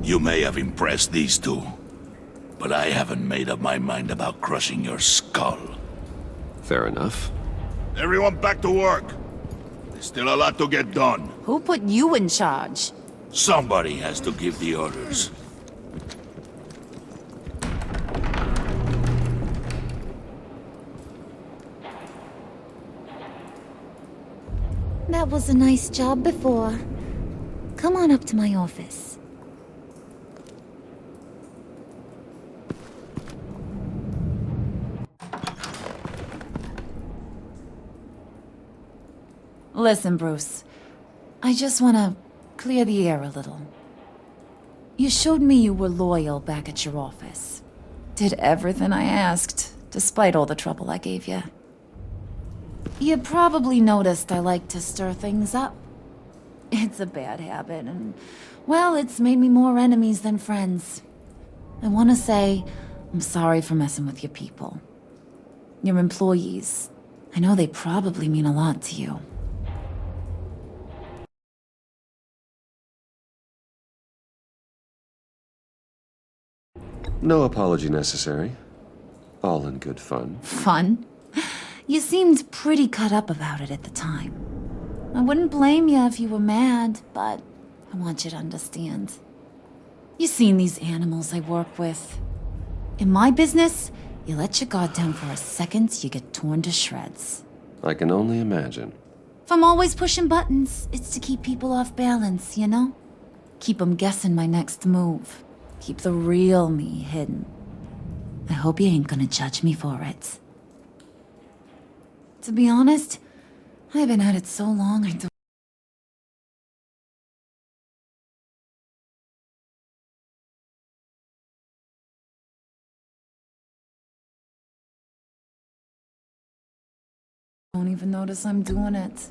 You may have impressed these two, but I haven't made up my mind about crushing your skull. Fair enough. Everyone back to work. There's still a lot to get done. Who put you in charge? Somebody has to give the orders. That was a nice job before. Come on up to my office. Listen, Bruce. I just want to clear the air a little. You showed me you were loyal back at your office. Did everything I asked, despite all the trouble I gave you. You probably noticed I like to stir things up. It's a bad habit, and, well, it's made me more enemies than friends. I want to say I'm sorry for messing with your people. Your employees. I know they probably mean a lot to you. No apology necessary. All in good fun. Fun? You seemed pretty cut up about it at the time. I wouldn't blame you if you were mad, but I want you to understand. You've seen these animals I work with. In my business, you let your guard down for a second, you get torn to shreds. I can only imagine. If I'm always pushing buttons, it's to keep people off balance, you know? Keep them guessing my next move. Keep the real me hidden. I hope you ain't gonna judge me for it. To be honest, I've been at it so long I don't even notice I'm doing it.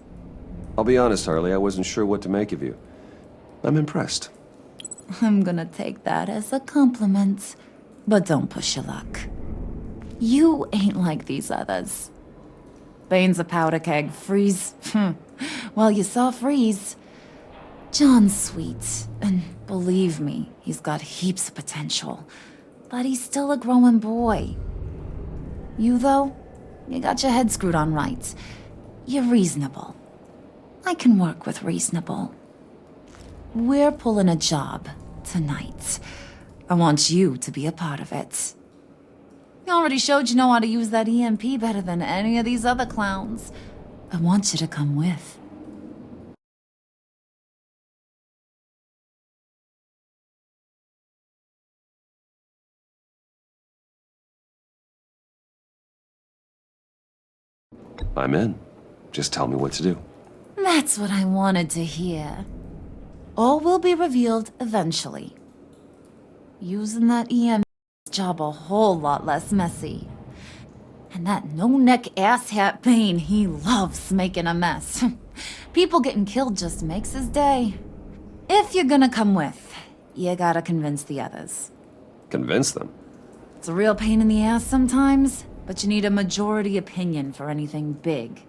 I'll be honest, Harley, I wasn't sure what to make of you. I'm impressed. I'm gonna take that as a compliment. But don't push your luck. You ain't like these others. Bane's a powder keg. Freeze. Well, you saw Freeze. John's sweet, and believe me, he's got heaps of potential. But he's still a growing boy. You, though, you got your head screwed on right. You're reasonable. I can work with reasonable. We're pulling a job tonight. I want you to be a part of it. You already showed you know how to use that EMP better than any of these other clowns. I want you to come with. I'm in. Just tell me what to do. That's what I wanted to hear. All will be revealed eventually. Using that EMP job a whole lot less messy. And that no-neck asshat Bane, he loves making a mess. People getting killed just makes his day. If you're gonna come with, you gotta convince the others. Convince them? It's a real pain in the ass sometimes, but you need a majority opinion for anything big.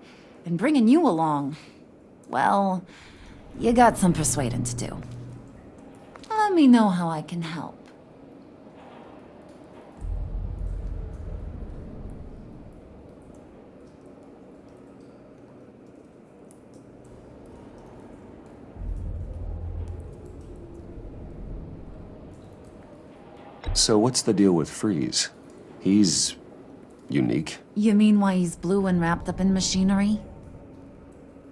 And bringing you along, well, you got some persuading to do. Let me know how I can help. So what's the deal with Freeze? He's unique. You mean why he's blue and wrapped up in machinery?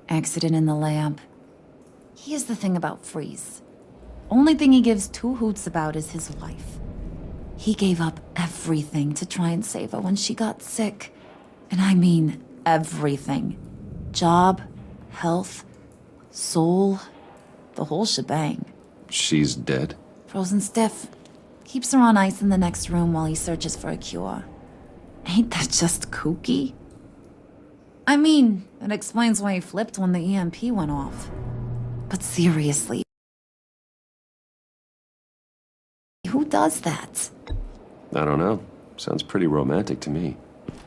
Accident in the lab. Here's the thing about Freeze. Only thing he gives two hoots about is his wife. He gave up everything to try and save her when she got sick. And I mean everything. Job, health, soul, the whole shebang. She's dead? Frozen stiff. Keeps her on ice in the next room while he searches for a cure. Ain't that just kooky? I mean, it explains why he flipped when the EMP went off. But seriously, who does that? I don't know. Sounds pretty romantic to me.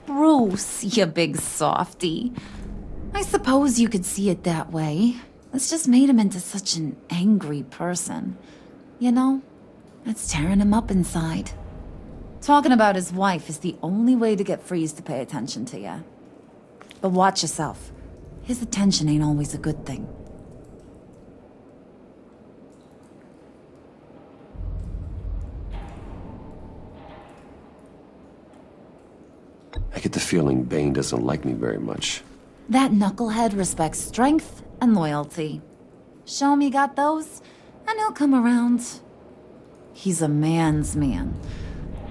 Bruce, you big softy. I suppose you could see it that way. It's just made him into such an angry person. You know? It's tearing him up inside. Talking about his wife is the only way to get Freeze to pay attention to you. But watch yourself. His attention ain't always a good thing. I get the feeling Bane doesn't like me very much. That knucklehead respects strength and loyalty. Show him you got those, and he'll come around. He's a man's man.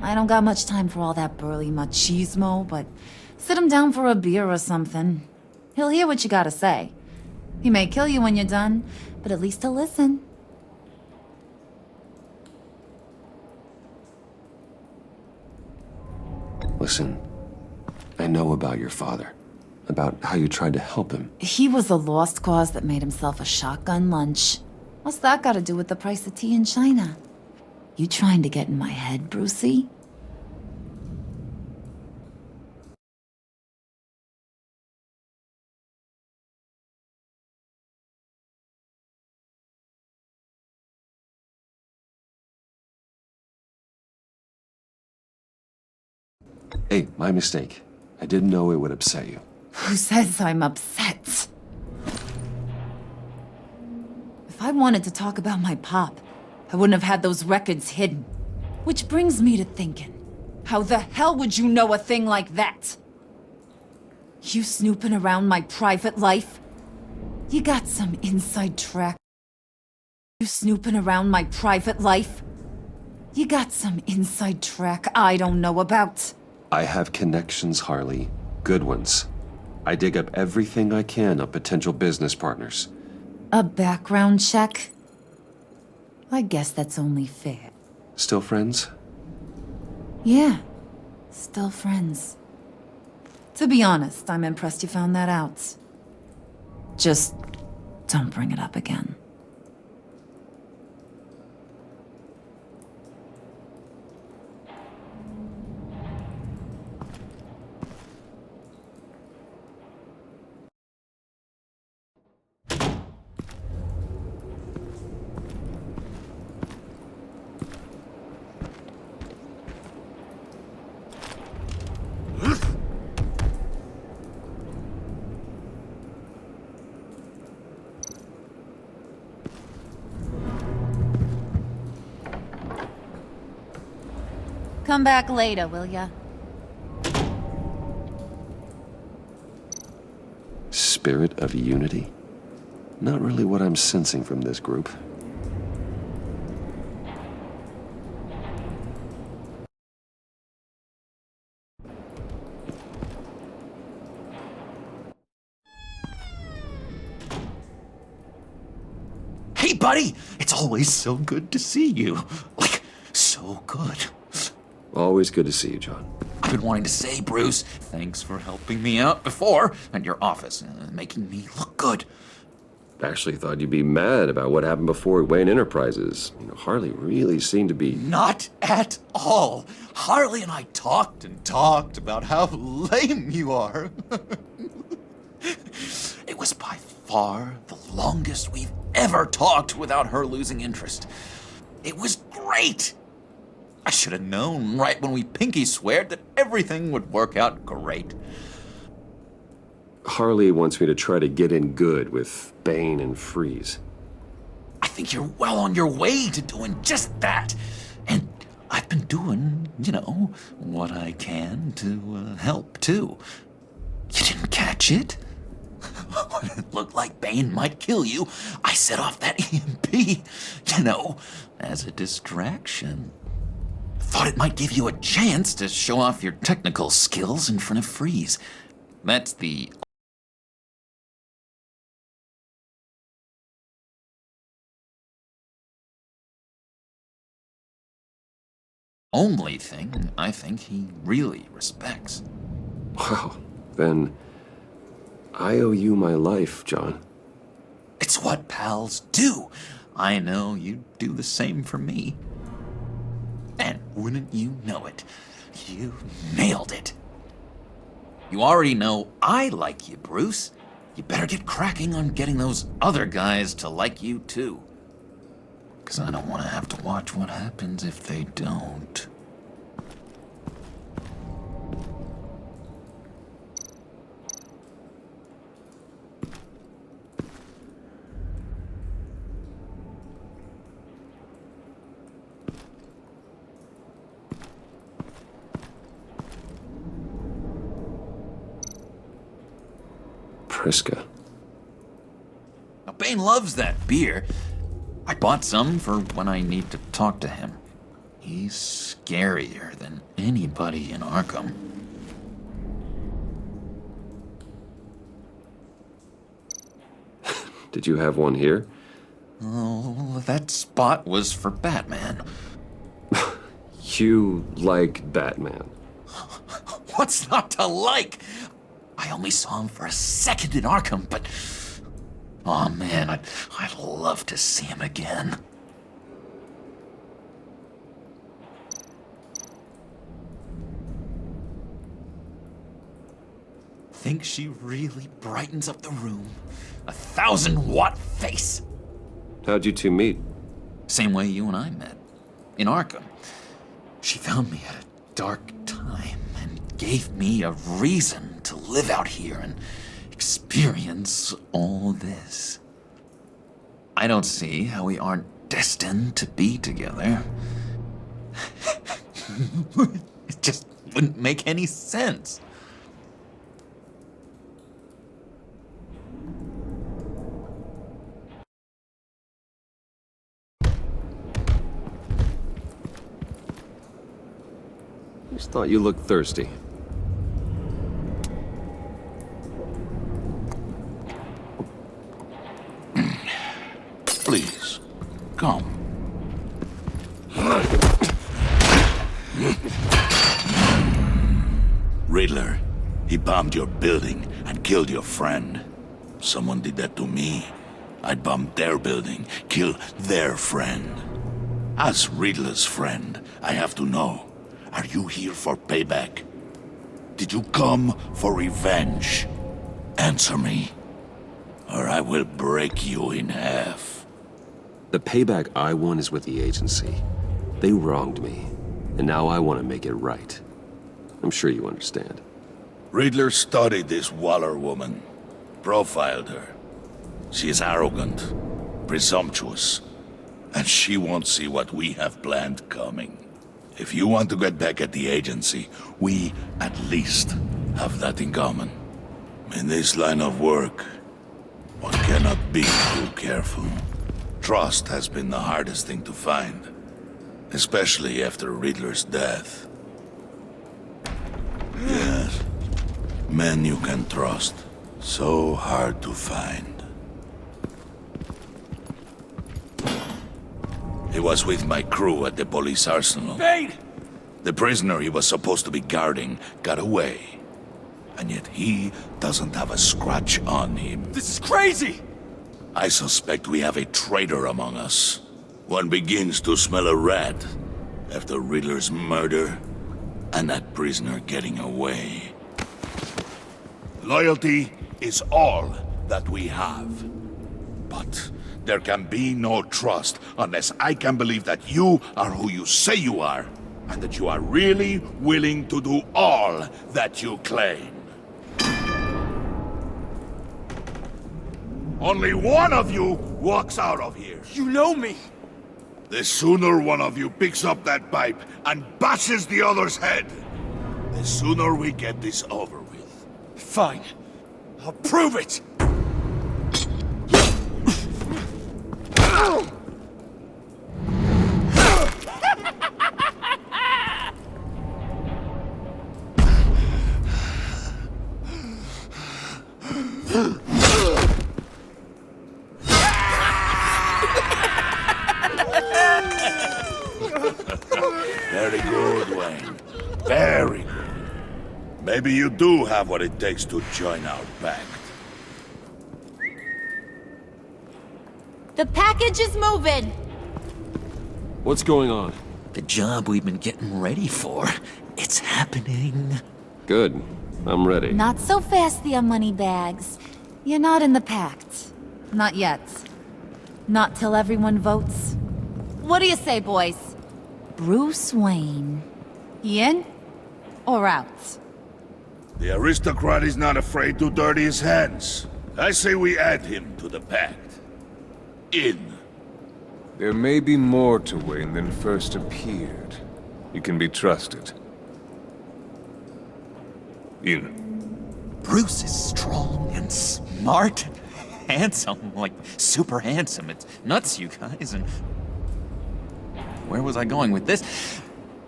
I don't got much time for all that burly machismo, but sit him down for a beer or something. He'll hear what you gotta say. He may kill you when you're done, but at least he'll listen. Listen, I know about your father. About how you tried to help him. He was a lost cause that made himself a shotgun lunch. What's that got to do with the price of tea in China? You trying to get in my head, Brucey? Hey, my mistake. I didn't know it would upset you. Who says I'm upset? If I wanted to talk about my pop, I wouldn't have had those records hidden. Which brings me to thinking, how the hell would you know a thing like that? You snooping around my private life? You got some inside track. You snooping around my private life? You got some inside track I don't know about. I have connections, Harley. Good ones. I dig up everything I can on potential business partners. A background check? I guess that's only fair. Still friends? Yeah, still friends. To be honest, I'm impressed you found that out. Just don't bring it up again. Come back later, will ya? Spirit of unity? Not really what I'm sensing from this group. Hey, buddy! It's always so good to see you. Like, so good. Always good to see you, John. I've been wanting to say, Bruce, thanks for helping me out before at your office, making me look good. Actually thought you'd be mad about what happened before at Wayne Enterprises. You know, Harley really seemed to be... Not at all. Harley and I talked and talked about how lame you are. It was by far the longest we've ever talked without her losing interest. It was great. I should have known right when we pinky sweared that everything would work out great. Harley wants me to try to get in good with Bane and Freeze. I think you're well on your way to doing just that. And I've been doing, you know, what I can to help, too. You didn't catch it? When it looked like Bane might kill you, I set off that EMP, you know, as a distraction. Thought it might give you a chance to show off your technical skills in front of Freeze. That's the only thing I think he really respects. Wow, then I owe you my life, John. It's what pals do. I know you'd do the same for me. And wouldn't you know it, you nailed it. You already know I like you, Bruce. You better get cracking on getting those other guys to like you, too. 'Cause I don't want to have to watch what happens if they don't. Priska. Now, Bane loves that beer. I bought some for when I need to talk to him. He's scarier than anybody in Arkham. Did you have one here? Oh, that spot was for Batman. You like Batman. What's not to like? I only saw him for a second in Arkham, but... oh man, I'd love to see him again. Think she really brightens up the room. 1,000-watt face. How'd you two meet? Same way you and I met. In Arkham. She found me at a dark time and gave me a reason to live out here and experience all this. I don't see how we aren't destined to be together. It just wouldn't make any sense. Just thought you looked thirsty. Please, come. Riddler, he bombed your building and killed your friend. Someone did that to me. I'd bomb their building, kill their friend. As Riddler's friend, I have to know, are you here for payback? Did you come for revenge? Answer me, or I will break you in half. The payback I want is with the agency. They wronged me, and now I want to make it right. I'm sure you understand. Riddler studied this Waller woman, profiled her. She is arrogant, presumptuous, and she won't see what we have planned coming. If you want to get back at the agency, we at least have that in common. In this line of work, one cannot be too careful. Trust has been the hardest thing to find, especially after Riddler's death. Yes, men you can trust. So hard to find. He was with my crew at the police arsenal. Bane! The prisoner he was supposed to be guarding got away. And yet he doesn't have a scratch on him. This is crazy! I suspect we have a traitor among us. One begins to smell a rat after Riddler's murder and that prisoner getting away. Loyalty is all that we have. But there can be no trust unless I can believe that you are who you say you are, and that you are really willing to do all that you claim. Only one of you walks out of here. You know me! The sooner one of you picks up that pipe and bashes the other's head, the sooner we get this over with. Fine. I'll prove it! Very good, Wayne. Very good. Maybe you do have what it takes to join our pact. The package is moving! What's going on? The job we've been getting ready for. It's happening. Good. I'm ready. Not so fast, the Moneybags. You're not in the pact. Not yet. Not till everyone votes. What do you say, boys? Bruce Wayne. He in or out? The aristocrat is not afraid to dirty his hands. I say we add him to the pact. In. There may be more to Wayne than first appeared. You can be trusted. In. Bruce is strong and smart and handsome, like super handsome. It's nuts, you guys, and... Where was I going with this?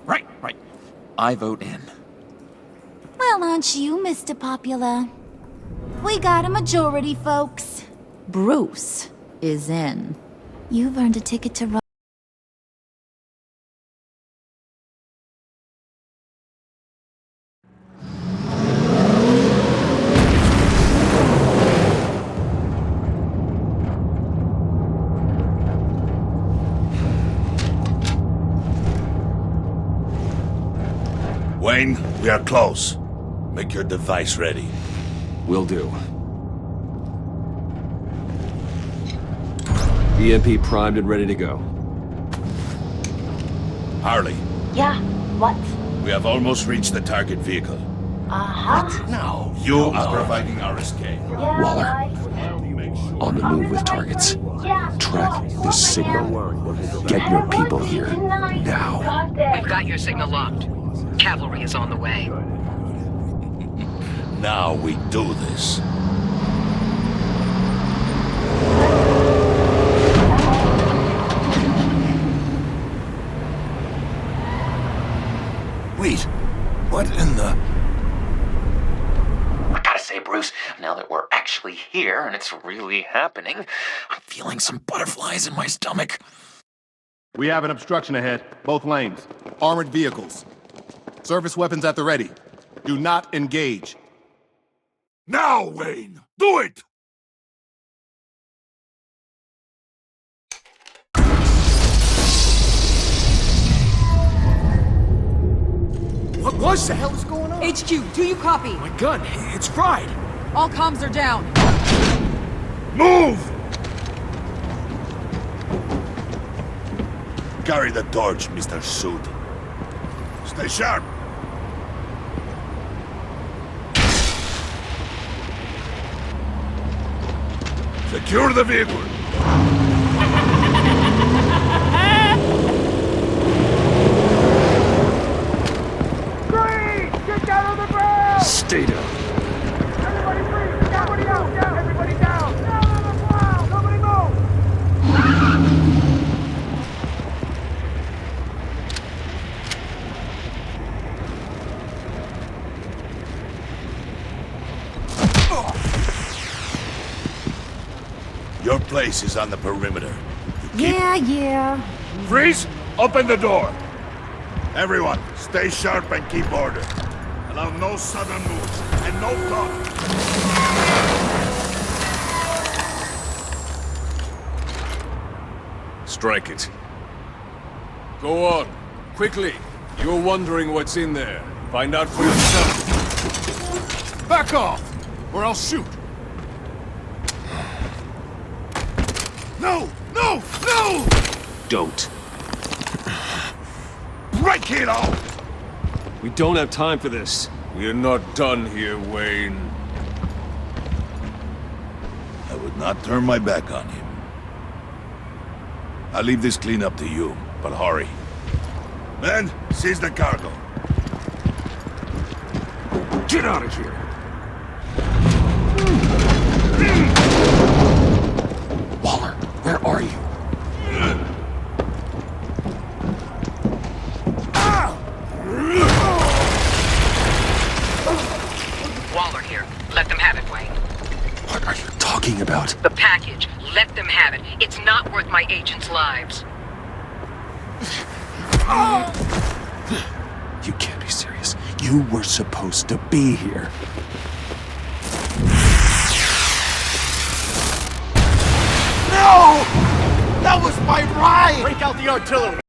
Right. I vote in. Well, aren't you, Mr. Popular? We got a majority, folks. Bruce is in. You've earned a ticket to run. Wayne, we are close. Make your device ready. Will do. EMP primed and ready to go. Harley. Yeah, what? We have almost reached the target vehicle. Uh-huh. Now, you are providing our escape. Yeah, Waller. right. On the move with targets. Track this signal. Get your people here. Now. We've got your signal locked. Cavalry is on the way. Now we do this. Wait, what in the... I gotta say, Bruce, now that we're actually here and it's really happening, I'm feeling some butterflies in my stomach. We have an obstruction ahead, both lanes. Armored vehicles. Service weapons at the ready. Do not engage. Now, Wayne! Do it! What was the hell is going on? HQ, do you copy? My gun, it's fried. All comms are down. Move! Carry the torch, Mr. Suit. Stay sharp. Secure the vehicle. Your place is on the perimeter. Yeah. Freeze! Open the door! Everyone, stay sharp and keep order. Allow no sudden moves, and no talk. Strike it. Go on. Quickly. You're wondering what's in there. Find out for yourself. Back off, or I'll shoot. No! No! No! Don't. Break it off! We don't have time for this. We're not done here, Wayne. I would not turn my back on him. I'll leave this cleanup to you, but hurry. Men, seize the cargo. Get out of here! Waller, where are you? Waller here. Let them have it, Wayne. What are you talking about? The package. Let them have it. It's not worth my agents' lives. You can't be serious. You were supposed to be here. No! That was my ride! Break out the artillery!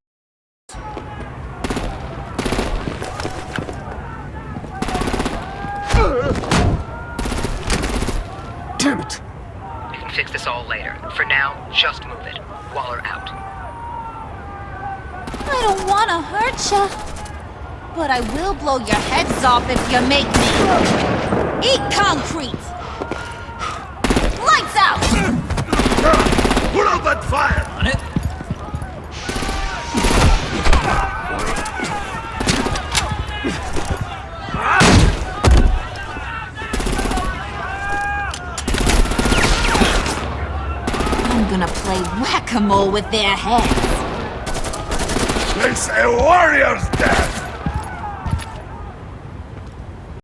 Damn it! You can fix this all later. For now, just move it. Waller out. I don't want to hurt ya, but I will blow your heads off if you make me. Eat concrete! Lights out! Put out that fire! On it. I'm gonna play whack-a-mole with their heads. It's a warrior's death!